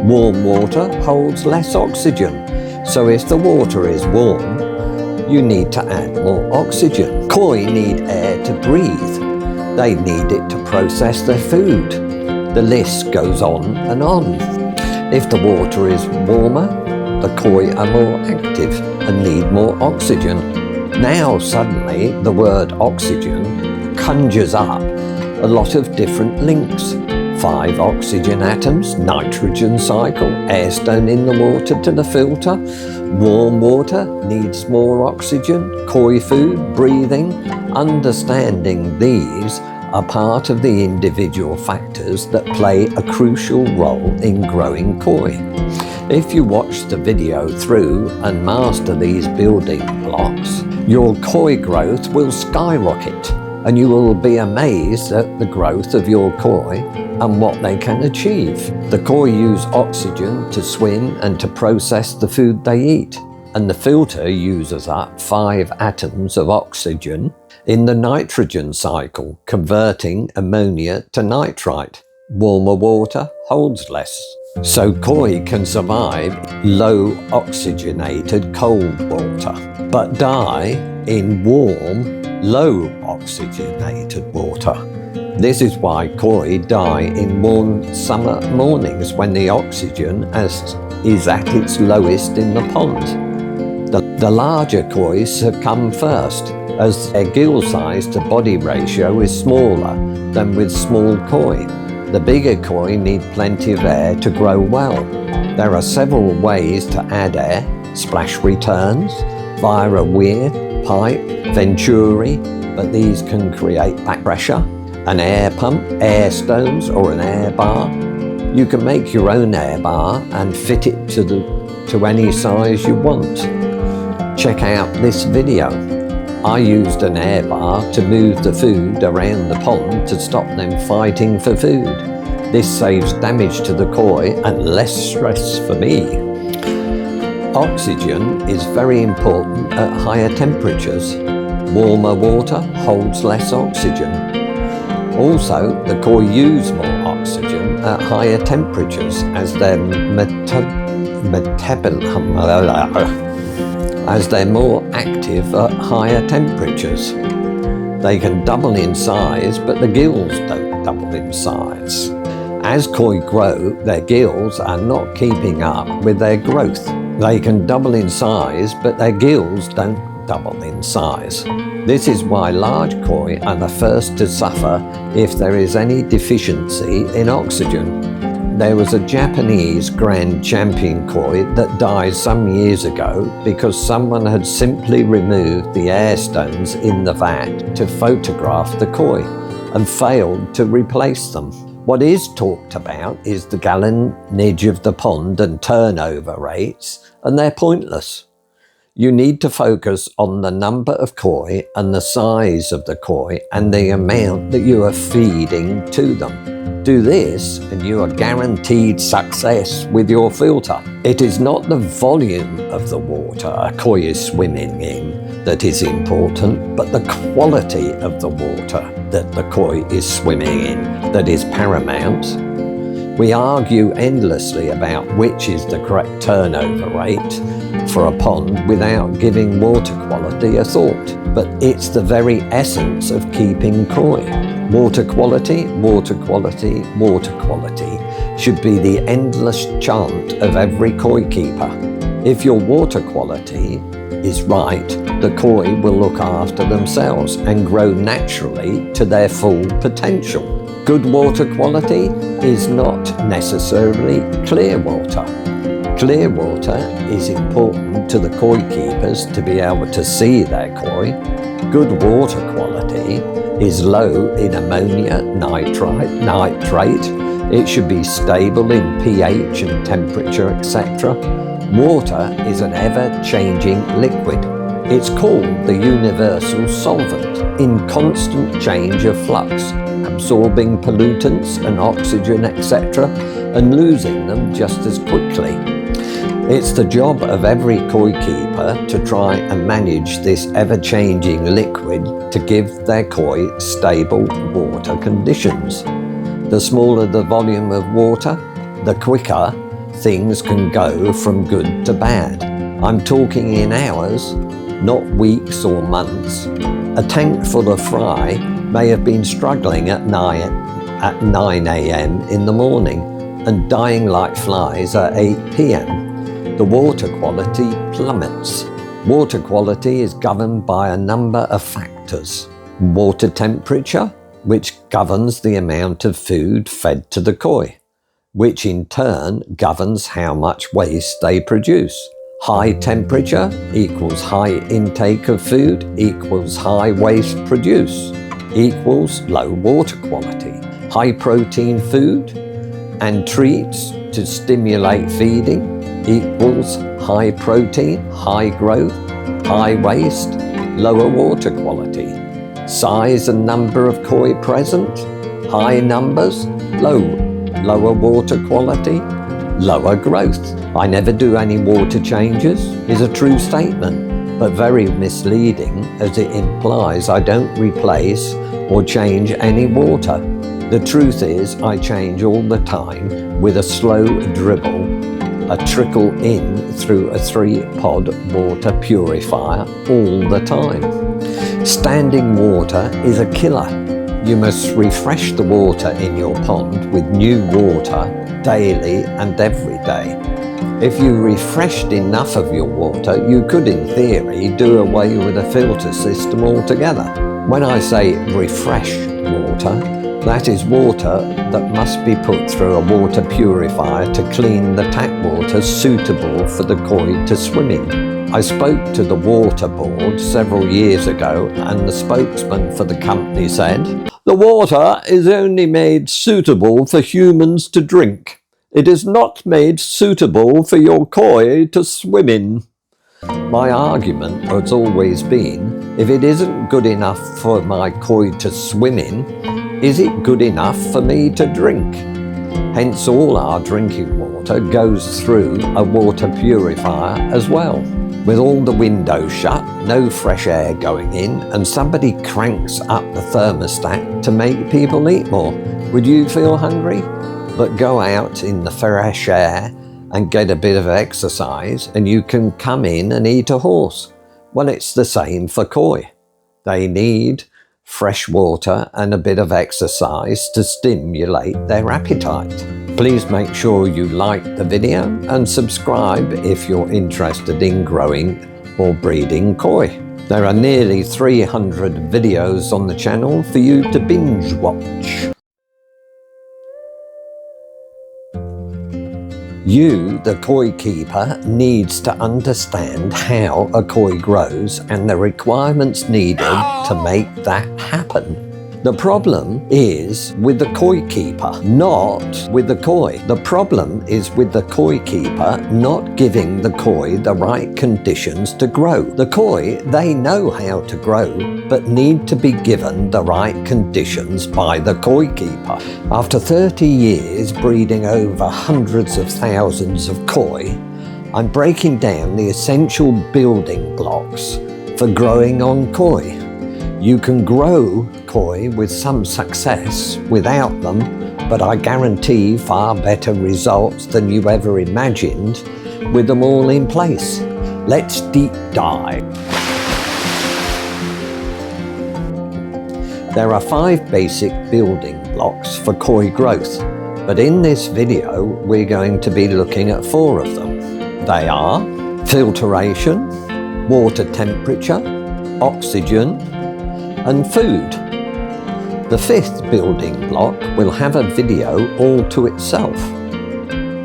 Speaker 1: Warm water holds less oxygen, so if the water is warm, you need to add more oxygen. Koi need air to breathe. They need it to process their food. The list goes on and on. If the water is warmer, the koi are more active and need more oxygen. Now suddenly the word oxygen conjures up a lot of different links. 5 oxygen atoms, nitrogen cycle, air stone in the water to the filter. Warm water needs more oxygen, koi food, breathing. Understanding these are part of the individual factors that play a crucial role in growing koi. If you watch the video through and master these building blocks, your koi growth will skyrocket and you will be amazed at the growth of your koi and what they can achieve. The koi use oxygen to swim and to process the food they eat, and the filter uses up 5 atoms of oxygen in the nitrogen cycle, converting ammonia to nitrite. Warmer water holds less, so koi can survive low oxygenated cold water, but die in warm, low oxygenated water. This is why koi die in warm summer mornings when the oxygen is at its lowest in the pond. The larger koi succumb first, as their gill size to body ratio is smaller than with small koi. The bigger koi need plenty of air to grow well. There are several ways to add air: splash returns, via a weir, pipe, venturi, but these can create back pressure, an air pump, air stones, or an air bar. You can make your own air bar and fit it to any size you want. Check out this video. I used an air bar to move the food around the pond to stop them fighting for food. This saves damage to the koi and less stress for me. Oxygen is very important at higher temperatures. Warmer water holds less oxygen. Also, the koi use more oxygen at higher temperatures as they're more active at higher temperatures. They can double in size, but the gills don't double in size. As koi grow, their gills are not keeping up with their growth. They can double in size, but their gills don't double in size. This is why large koi are the first to suffer if there is any deficiency in oxygen. There was a Japanese Grand Champion koi that died some years ago because someone had simply removed the air stones in the vat to photograph the koi and failed to replace them. What is talked about is the gallonage of the pond and turnover rates, and they're pointless. You need to focus on the number of koi and the size of the koi and the amount that you are feeding to them. Do this and you are guaranteed success with your filter. It is not the volume of the water a koi is swimming in that is important, but the quality of the water that the koi is swimming in that is paramount. We argue endlessly about which is the correct turnover rate for a pond without giving water quality a thought. But it's the very essence of keeping koi. Water quality, water quality, water quality should be the endless chant of every koi keeper. If your water quality is right, the koi will look after themselves and grow naturally to their full potential. Good water quality is not necessarily clear water. Clear water is important to the koi keepers to be able to see their koi. Good water quality is low in ammonia, nitrate. It should be stable in pH and temperature, etc. Water is an ever-changing liquid. It's called the universal solvent, in constant change of flux, absorbing pollutants and oxygen, etc., and losing them just as quickly. It's the job of every koi keeper to try and manage this ever-changing liquid to give their koi stable water conditions. The smaller the volume of water, the quicker things can go from good to bad. I'm talking in hours, not weeks or months. A tank full of fry may have been struggling at 9 a.m. in the morning and dying like flies at 8 p.m. The water quality plummets. Water quality is governed by a number of factors. Water temperature, which governs the amount of food fed to the koi, which in turn governs how much waste they produce. High temperature equals high intake of food equals high waste produce equals low water quality. High protein food and treats to stimulate feeding equals high protein, high growth, high waste, lower water quality. Size and number of koi present, high numbers, lower water quality, lower growth. I never do any water changes is a true statement, but very misleading as it implies I don't replace or change any water. The truth is I change all the time with a slow dribble, a trickle in through a 3-pod water purifier all the time. Standing water is a killer. You must refresh the water in your pond with new water daily and every day. If you refreshed enough of your water, you could in theory do away with a filter system altogether. When I say refreshed water, that is water that must be put through a water purifier to clean the tap water suitable for the koi to swim in. I spoke to the water board several years ago, and the spokesman for the company said, "The water is only made suitable for humans to drink. It is not made suitable for your koi to swim in." My argument has always been, if it isn't good enough for my koi to swim in, is it good enough for me to drink? Hence all our drinking water goes through a water purifier as well. With all the windows shut, no fresh air going in, and somebody cranks up the thermostat to make people eat more. Would you feel hungry? But go out in the fresh air and get a bit of exercise and you can come in and eat a horse. Well, it's the same for koi. They need fresh water and a bit of exercise to stimulate their appetite. Please make sure you like the video and subscribe if you're interested in growing or breeding koi. There are nearly 300 videos on the channel for you to binge watch. You, the koi keeper, needs to understand how a koi grows and the requirements needed to make that happen. The problem is with the koi keeper, not with the koi. The problem is with the koi keeper not giving the koi the right conditions to grow. The koi, they know how to grow, but need to be given the right conditions by the koi keeper. After 30 years breeding over hundreds of thousands of koi, I'm breaking down the essential building blocks for growing on koi. You can grow koi with some success without them, but I guarantee far better results than you ever imagined with them all in place. Let's deep dive. There are 5 basic building blocks for koi growth, but in this video we're going to be looking at 4 of them. They are filtration, water temperature, oxygen, and food. The 5th building block will have a video all to itself.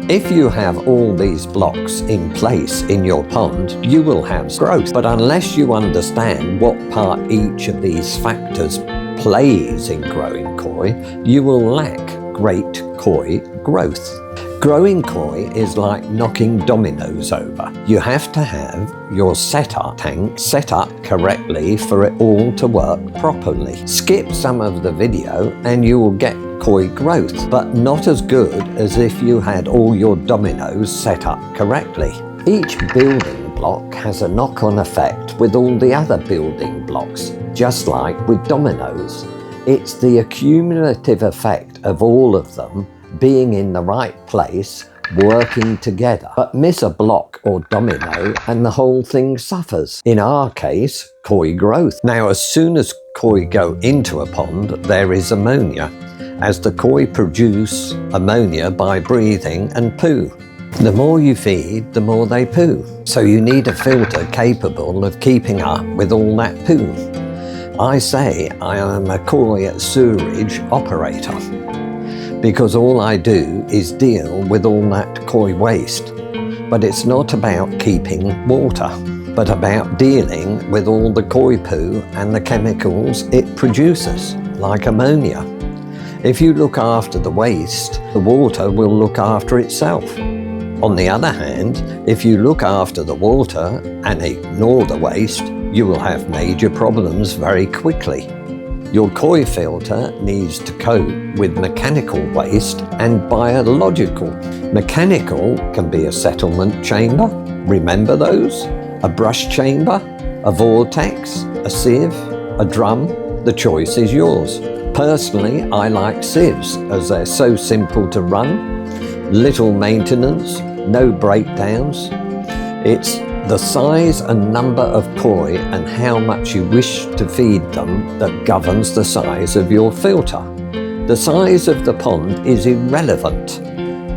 Speaker 1: If you have all these blocks in place in your pond, you will have growth. But unless you understand what part each of these factors plays in growing koi, you will lack great koi growth. Growing koi is like knocking dominoes over. You have to have your setup tank set up correctly for it all to work properly. Skip some of the video and you will get koi growth, but not as good as if you had all your dominoes set up correctly. Each building block has a knock-on effect with all the other building blocks, just like with dominoes. It's the accumulative effect of all of them being in the right place, working together. But miss a block or domino and the whole thing suffers. In our case, koi growth. Now, as soon as koi go into a pond, there is ammonia, as the koi produce ammonia by breathing and poo. The more you feed, the more they poo. So you need a filter capable of keeping up with all that poo. I say I am a koi sewerage operator, because all I do is deal with all that koi waste. But it's not about keeping water, but about dealing with all the koi poo and the chemicals it produces, like ammonia. If you look after the waste, the water will look after itself. On the other hand, if you look after the water and ignore the waste, you will have major problems very quickly. Your koi filter needs to cope with mechanical waste and biological. Mechanical can be a settlement chamber, remember those? A brush chamber, a vortex, a sieve, a drum, the choice is yours. Personally, I like sieves as they're so simple to run, little maintenance, no breakdowns. It's the size and number of koi and how much you wish to feed them that governs the size of your filter. The size of the pond is irrelevant.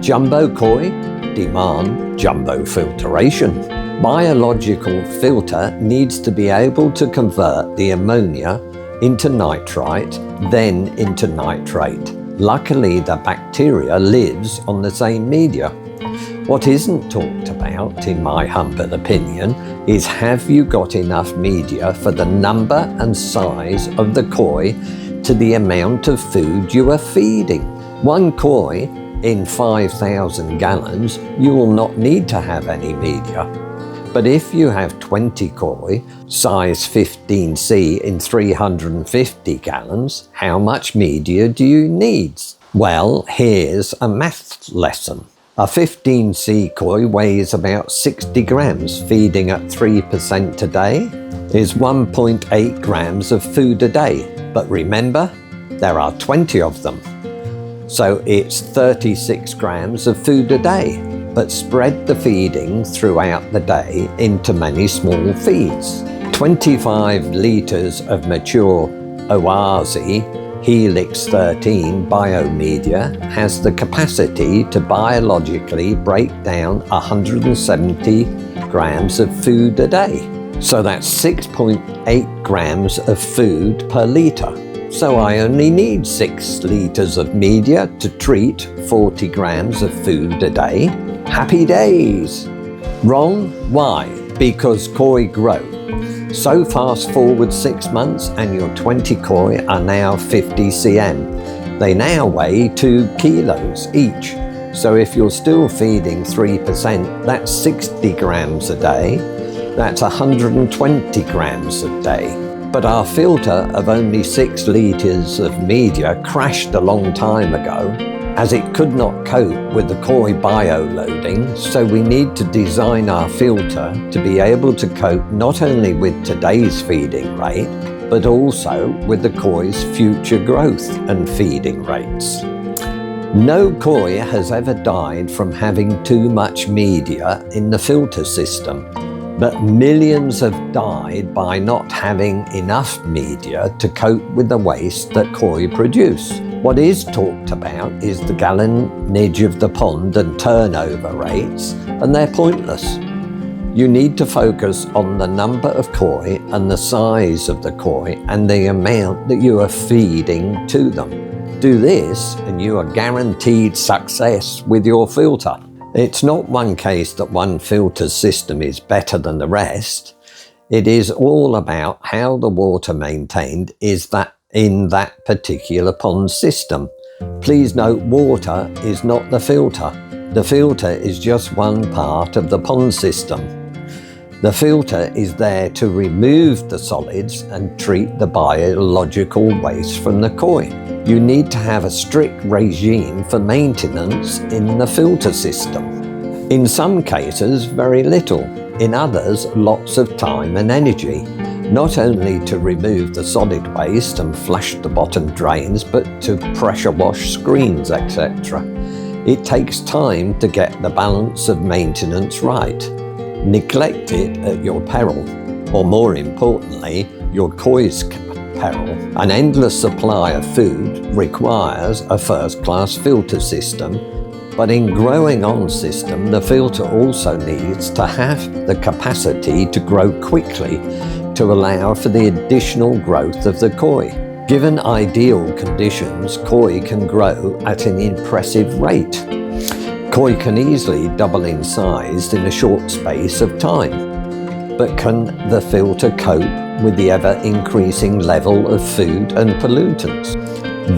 Speaker 1: Jumbo koi demand jumbo filtration. Biological filter needs to be able to convert the ammonia into nitrite, then into nitrate. Luckily, the bacteria lives on the same media. What isn't talked about, in my humble opinion, is have you got enough media for the number and size of the koi to the amount of food you are feeding. One koi in 5,000 gallons, you will not need to have any media. But if you have 20 koi, size 15C in 350 gallons, how much media do you need? Well, here's a math lesson. A 15C koi weighs about 60 grams. Feeding at 3% a day is 1.8 grams of food a day. But remember, there are 20 of them. So it's 36 grams of food a day. But spread the feeding throughout the day into many small feeds. 25 litres of mature Oase Helix 13 biomedia has the capacity to biologically break down 170 grams of food a day. So that's 6.8 grams of food per litre. So I only need 6 litres of media to treat 40 grams of food a day. Happy days! Wrong? Why? Because koi grow. So fast forward 6 months and your 20 koi are now 50 cm. They now weigh 2 kilos each. So if you're still feeding 3%, that's 60 grams a day. That's 120 grams a day. But our filter of only 6 litres of media crashed a long time ago, as it could not cope with the koi bio-loading, so we need to design our filter to be able to cope not only with today's feeding rate, but also with the koi's future growth and feeding rates. No koi has ever died from having too much media in the filter system, but millions have died by not having enough media to cope with the waste that koi produce. What is talked about is the gallonage of the pond and turnover rates, and they're pointless. You need to focus on the number of koi and the size of the koi and the amount that you are feeding to them. Do this and you are guaranteed success with your filter. It's not one case that one filter system is better than the rest. It is all about how the water maintained is that in that particular pond system. Please note, water is not the filter. The filter is just one part of the pond system. The filter is there to remove the solids and treat the biological waste from the koi. You need to have a strict regime for maintenance in the filter system. In some cases, very little. In others, lots of time and energy. Not only to remove the solid waste and flush the bottom drains, but to pressure wash screens, etc. It takes time to get the balance of maintenance right. Neglect it at your peril, or more importantly, your koi's peril. An endless supply of food requires a first-class filter system, but in growing on system, the filter also needs to have the capacity to grow quickly to allow for the additional growth of the koi. Given ideal conditions, koi can grow at an impressive rate. Koi can easily double in size in a short space of time. But can the filter cope with the ever-increasing level of food and pollutants?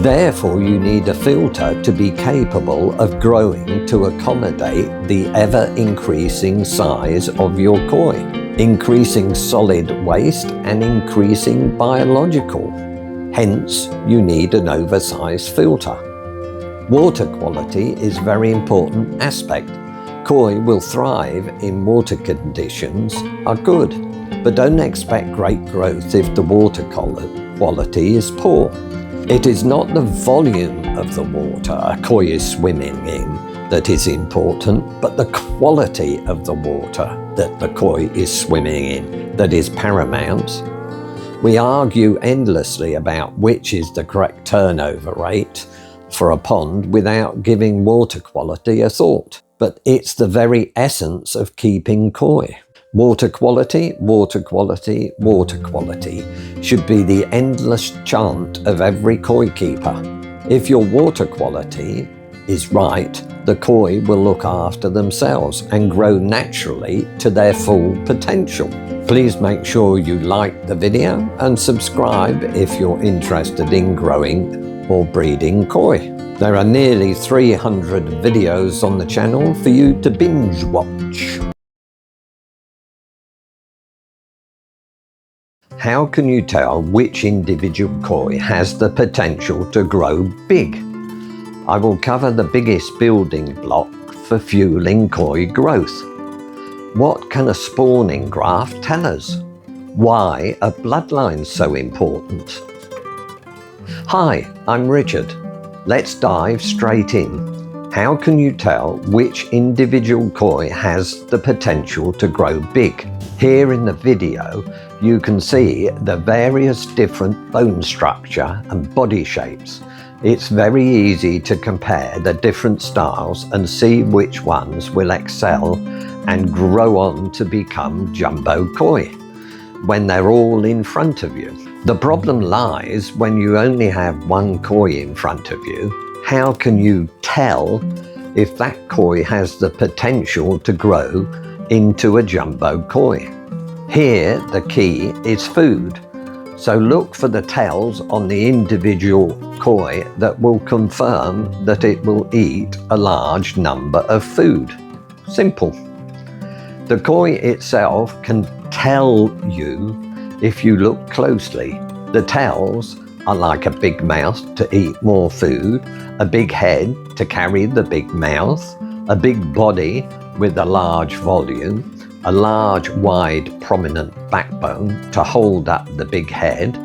Speaker 1: Therefore, you need a filter to be capable of growing to accommodate the ever-increasing size of your koi, increasing solid waste and increasing biological. Hence, you need an oversized filter. Water quality is a very important aspect. Koi will thrive in water conditions are good, but don't expect great growth if the water quality is poor. It is not the volume of the water a koi is swimming in, that is important, but the quality of the water that the koi is swimming in that is paramount. We argue endlessly about which is the correct turnover rate for a pond without giving water quality a thought. But it's the very essence of keeping koi. Water quality, water quality, water quality should be the endless chant of every koi keeper. If your water quality is right, the koi will look after themselves and grow naturally to their full potential. Please make sure you like the video and subscribe if you're interested in growing or breeding koi. There are nearly 300 videos on the channel for you to binge watch. How can you tell which individual koi has the potential to grow big? I will cover the biggest building block for fueling koi growth. What can a spawning graft tell us? Why are bloodlines so important? Hi, I'm Richard. Let's dive straight in. How can you tell which individual koi has the potential to grow big? Here in the video, you can see the various different bone structure and body shapes. It's very easy to compare the different styles and see which ones will excel and grow on to become jumbo koi when they're all in front of you. The problem lies when you only have one koi in front of you. How can you tell if that koi has the potential to grow into a jumbo koi? Here, the key is food. So look for the tells on the individual koi that will confirm that it will eat a large number of food. Simple. The koi itself can tell you if you look closely. The tells are like a big mouth to eat more food, a big head to carry the big mouth, a big body with a large volume, a large, wide, prominent backbone to hold up the big head,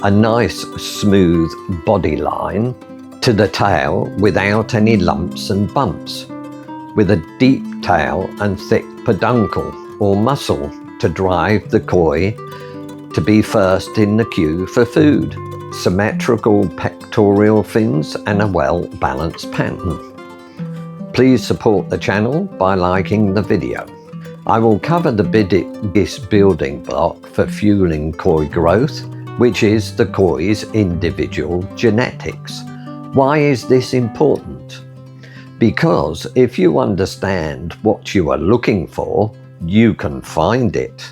Speaker 1: a nice, smooth body line to the tail without any lumps and bumps, with a deep tail and thick peduncle or muscle to drive the koi to be first in the queue for food, symmetrical pectoral fins and a well-balanced pattern. Please support the channel by liking the video. I will cover the biggest building block for fueling koi growth, which is the koi's individual genetics. Why is this important? Because if you understand what you are looking for, you can find it.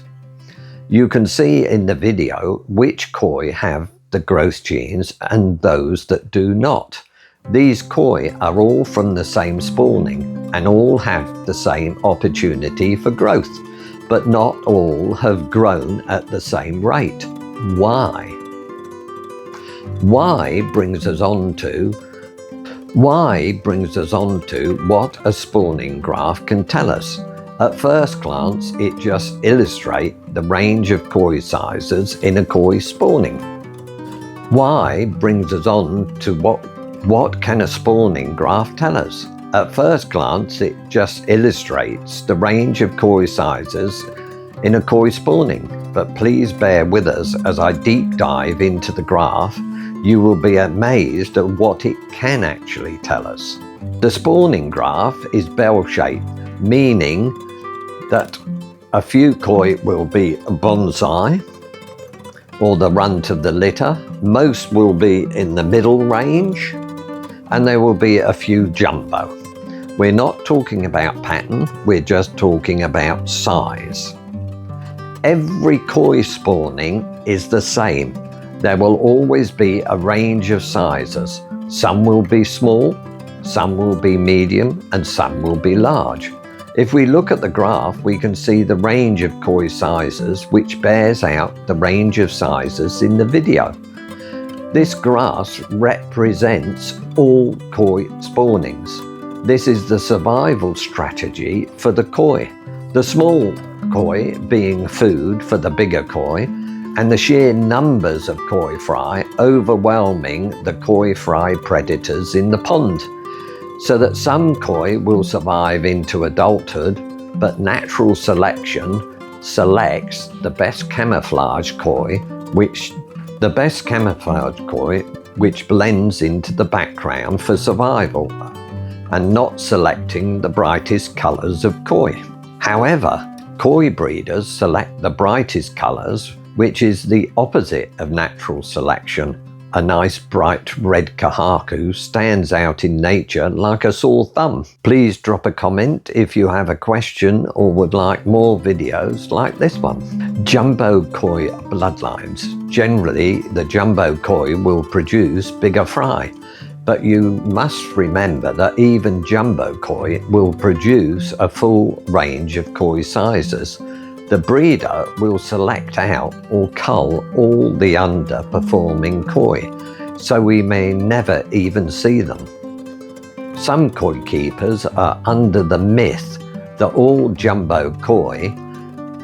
Speaker 1: You can see in the video which koi have the growth genes and those that do not. These koi are all from the same spawning and all have the same opportunity for growth, but not all have grown at the same rate. Why? Why brings us on to what a spawning graph can tell us. At first glance, it just illustrates the range of koi sizes in a koi spawning. Why brings us on to what can a spawning graph tell us? At first glance, it just illustrates the range of koi sizes in a koi spawning, but please bear with us as I deep dive into the graph. You will be amazed at what it can actually tell us. The spawning graph is bell-shaped, meaning that a few koi will be bonsai or the runt of the litter. Most will be in the middle range, and there will be a few jumbo. We're not talking about pattern, we're just talking about size. Every koi spawning is the same. There will always be a range of sizes. Some will be small, some will be medium, and some will be large. If we look at the graph, we can see the range of koi sizes, which bears out the range of sizes in the video. This graph represents all koi spawnings. This is the survival strategy for the koi. The small koi being food for the bigger koi, and the sheer numbers of koi fry overwhelming the koi fry predators in the pond. so that some koi will survive into adulthood, but natural selection selects the best camouflage koi, which blends into the background for survival, and not selecting the brightest colours of koi. However, koi breeders select the brightest colours, which is the opposite of natural selection. A nice bright red kahaku stands out in nature like a sore thumb. Please drop a comment if you have a question or would like more videos like this one. Jumbo koi bloodlines. Generally, the jumbo koi will produce bigger fry, but you must remember that even jumbo koi will produce a full range of koi sizes. The breeder will select out or cull all the underperforming koi, so we may never even see them. Some koi keepers are under the myth that all jumbo koi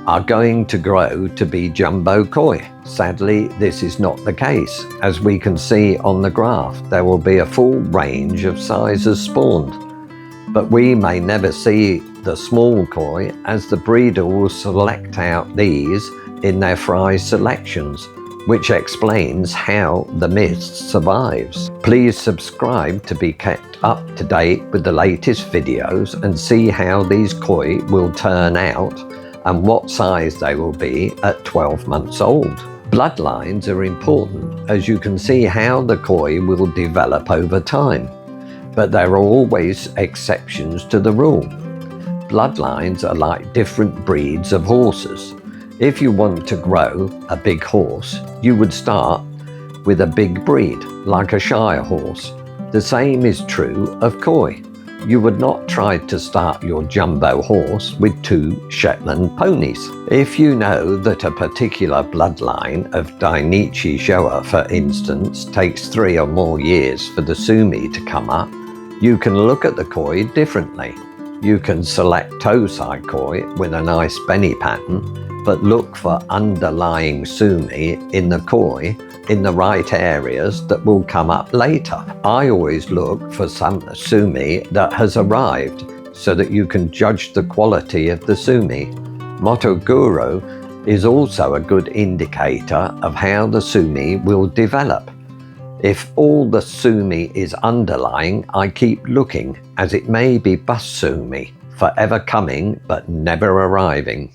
Speaker 1: are going to grow to be jumbo koi. Sadly, this is not the case. As we can see on the graph, there will be a full range of sizes spawned, but we may never see the small koi, as the breeder will select out these in their fry selections, which explains how the myth survives. Please subscribe to be kept up to date with the latest videos and see how these koi will turn out and what size they will be at 12 months old. Bloodlines are important, as you can see how the koi will develop over time, but there are always exceptions to the rule. Bloodlines are like different breeds of horses. If you want to grow a big horse, you would start with a big breed, like a Shire horse. The same is true of koi. You would not try to start your jumbo horse with 2 Shetland ponies. If you know that a particular bloodline of Dainichi Showa, for instance, takes 3 or more years for the sumi to come up, you can look at the koi differently. You can select Tosai koi with a nice Benny pattern, but look for underlying sumi in the koi in the right areas that will come up later. I always look for some sumi that has arrived so that you can judge the quality of the sumi. Motoguro is also a good indicator of how the sumi will develop. If all the sumi is underlying, I keep looking, as it may be bus sumi, forever coming but never arriving.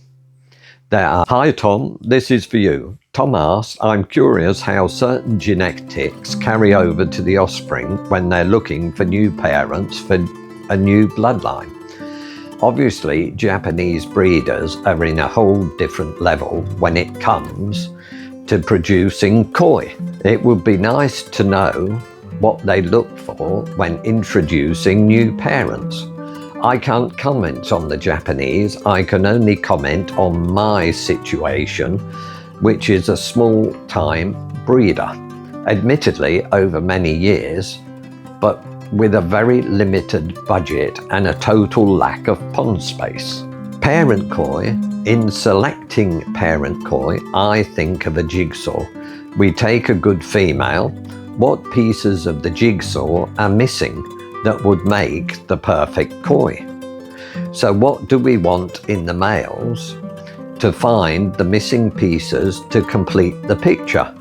Speaker 1: Hi Tom, this is for you. Tom asks, I'm curious how certain genetics carry over to the offspring when they're looking for new parents for a new bloodline. Obviously, Japanese breeders are in a whole different level when it comes to producing koi. It would be nice to know what they look for when introducing new parents. I can't comment on the Japanese, I can only comment on my situation, which is a small-time breeder. Admittedly, over many years, but with a very limited budget and a total lack of pond space. Parent koi. In selecting parent koi, I think of a jigsaw. We take a good female. What pieces of the jigsaw are missing that would make the perfect koi? So what do we want in the males to find the missing pieces to complete the picture?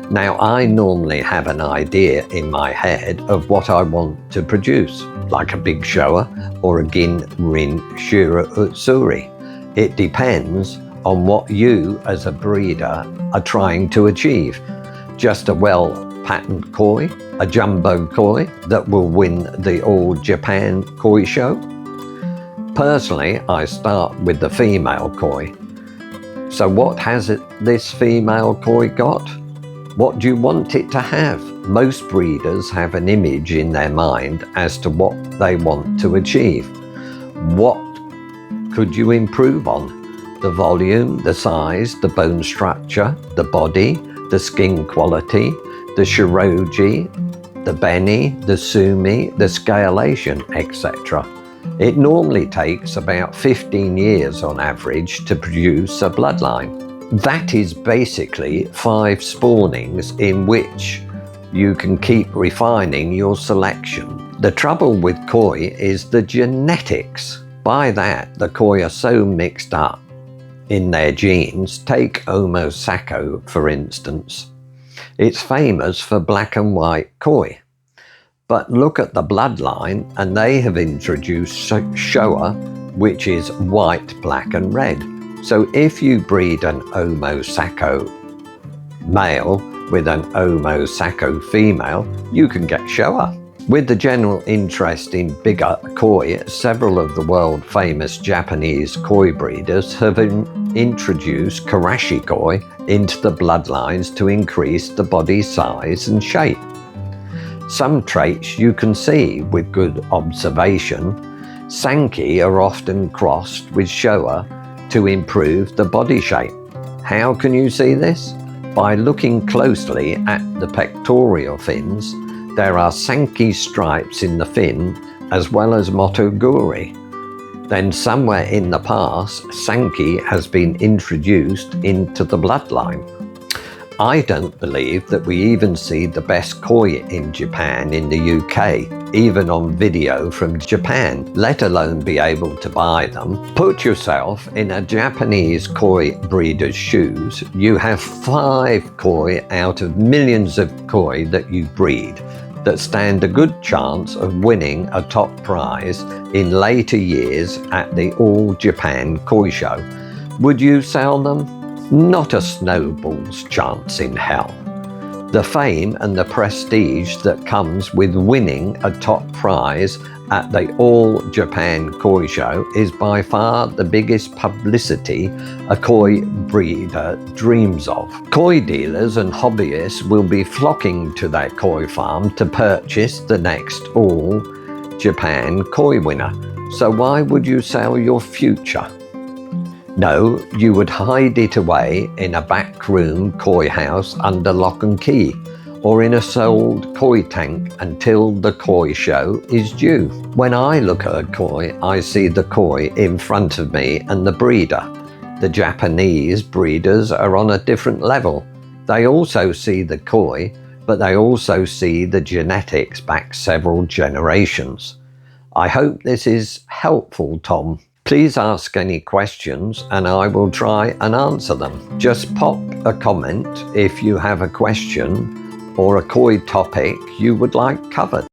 Speaker 1: Now, I normally have an idea in my head of what I want to produce, like a big Showa or a Gin Rin Shura Utsuri. It depends on what you as a breeder are trying to achieve. Just a well-patterned koi, a jumbo koi that will win the All Japan Koi Show? Personally, I start with the female koi. So what has this female koi got? What do you want it to have? Most breeders have an image in their mind as to what they want to achieve. What could you improve on? The volume, the size, the bone structure, the body, the skin quality, the shiroji, the beni, the sumi, the scalation, etc. It normally takes about 15 years on average to produce a bloodline. That is basically 5 spawnings in which you can keep refining your selection The trouble with koi is the genetics. By that, the koi are so mixed up in their genes. Take Homo sacco, for instance. It's famous for black and white koi. But look at the bloodline, and they have introduced Showa, which is white, black and red. So if you breed an Homo sacco male with an Homo sacco female, you can get Showa. With the general interest in bigger koi, several of the world famous Japanese koi breeders have introduced Karashi koi into the bloodlines to increase the body size and shape. Some traits you can see with good observation. Sanki are often crossed with Showa to improve the body shape. How can you see this? By looking closely at the pectoral fins. There are Sanki stripes in the fin as well as Motoguri. Then somewhere in the past, Sanki has been introduced into the bloodline. I don't believe that we even see the best koi in Japan in the UK, even on video from Japan, let alone be able to buy them. Put yourself in a Japanese koi breeder's shoes. You have 5 koi out of millions of koi that you breed that stand a good chance of winning a top prize in later years at the All Japan Koi Show. Would you sell them? Not a snowball's chance in hell. The fame and the prestige that comes with winning a top prize at the All Japan Koi Show is by far the biggest publicity a koi breeder dreams of. Koi dealers and hobbyists will be flocking to their koi farm to purchase the next All Japan Koi winner. So why would you sell your future? No, you would hide it away in a backroom koi house under lock and key, or in a sold koi tank until the koi show is due. When I look at a koi, I see the koi in front of me and the breeder. The Japanese breeders are on a different level. They also see the koi, but they also see the genetics back several generations. I hope this is helpful, Tom. Please ask any questions and I will try and answer them. Just pop a comment if you have a question or a koi topic you would like covered.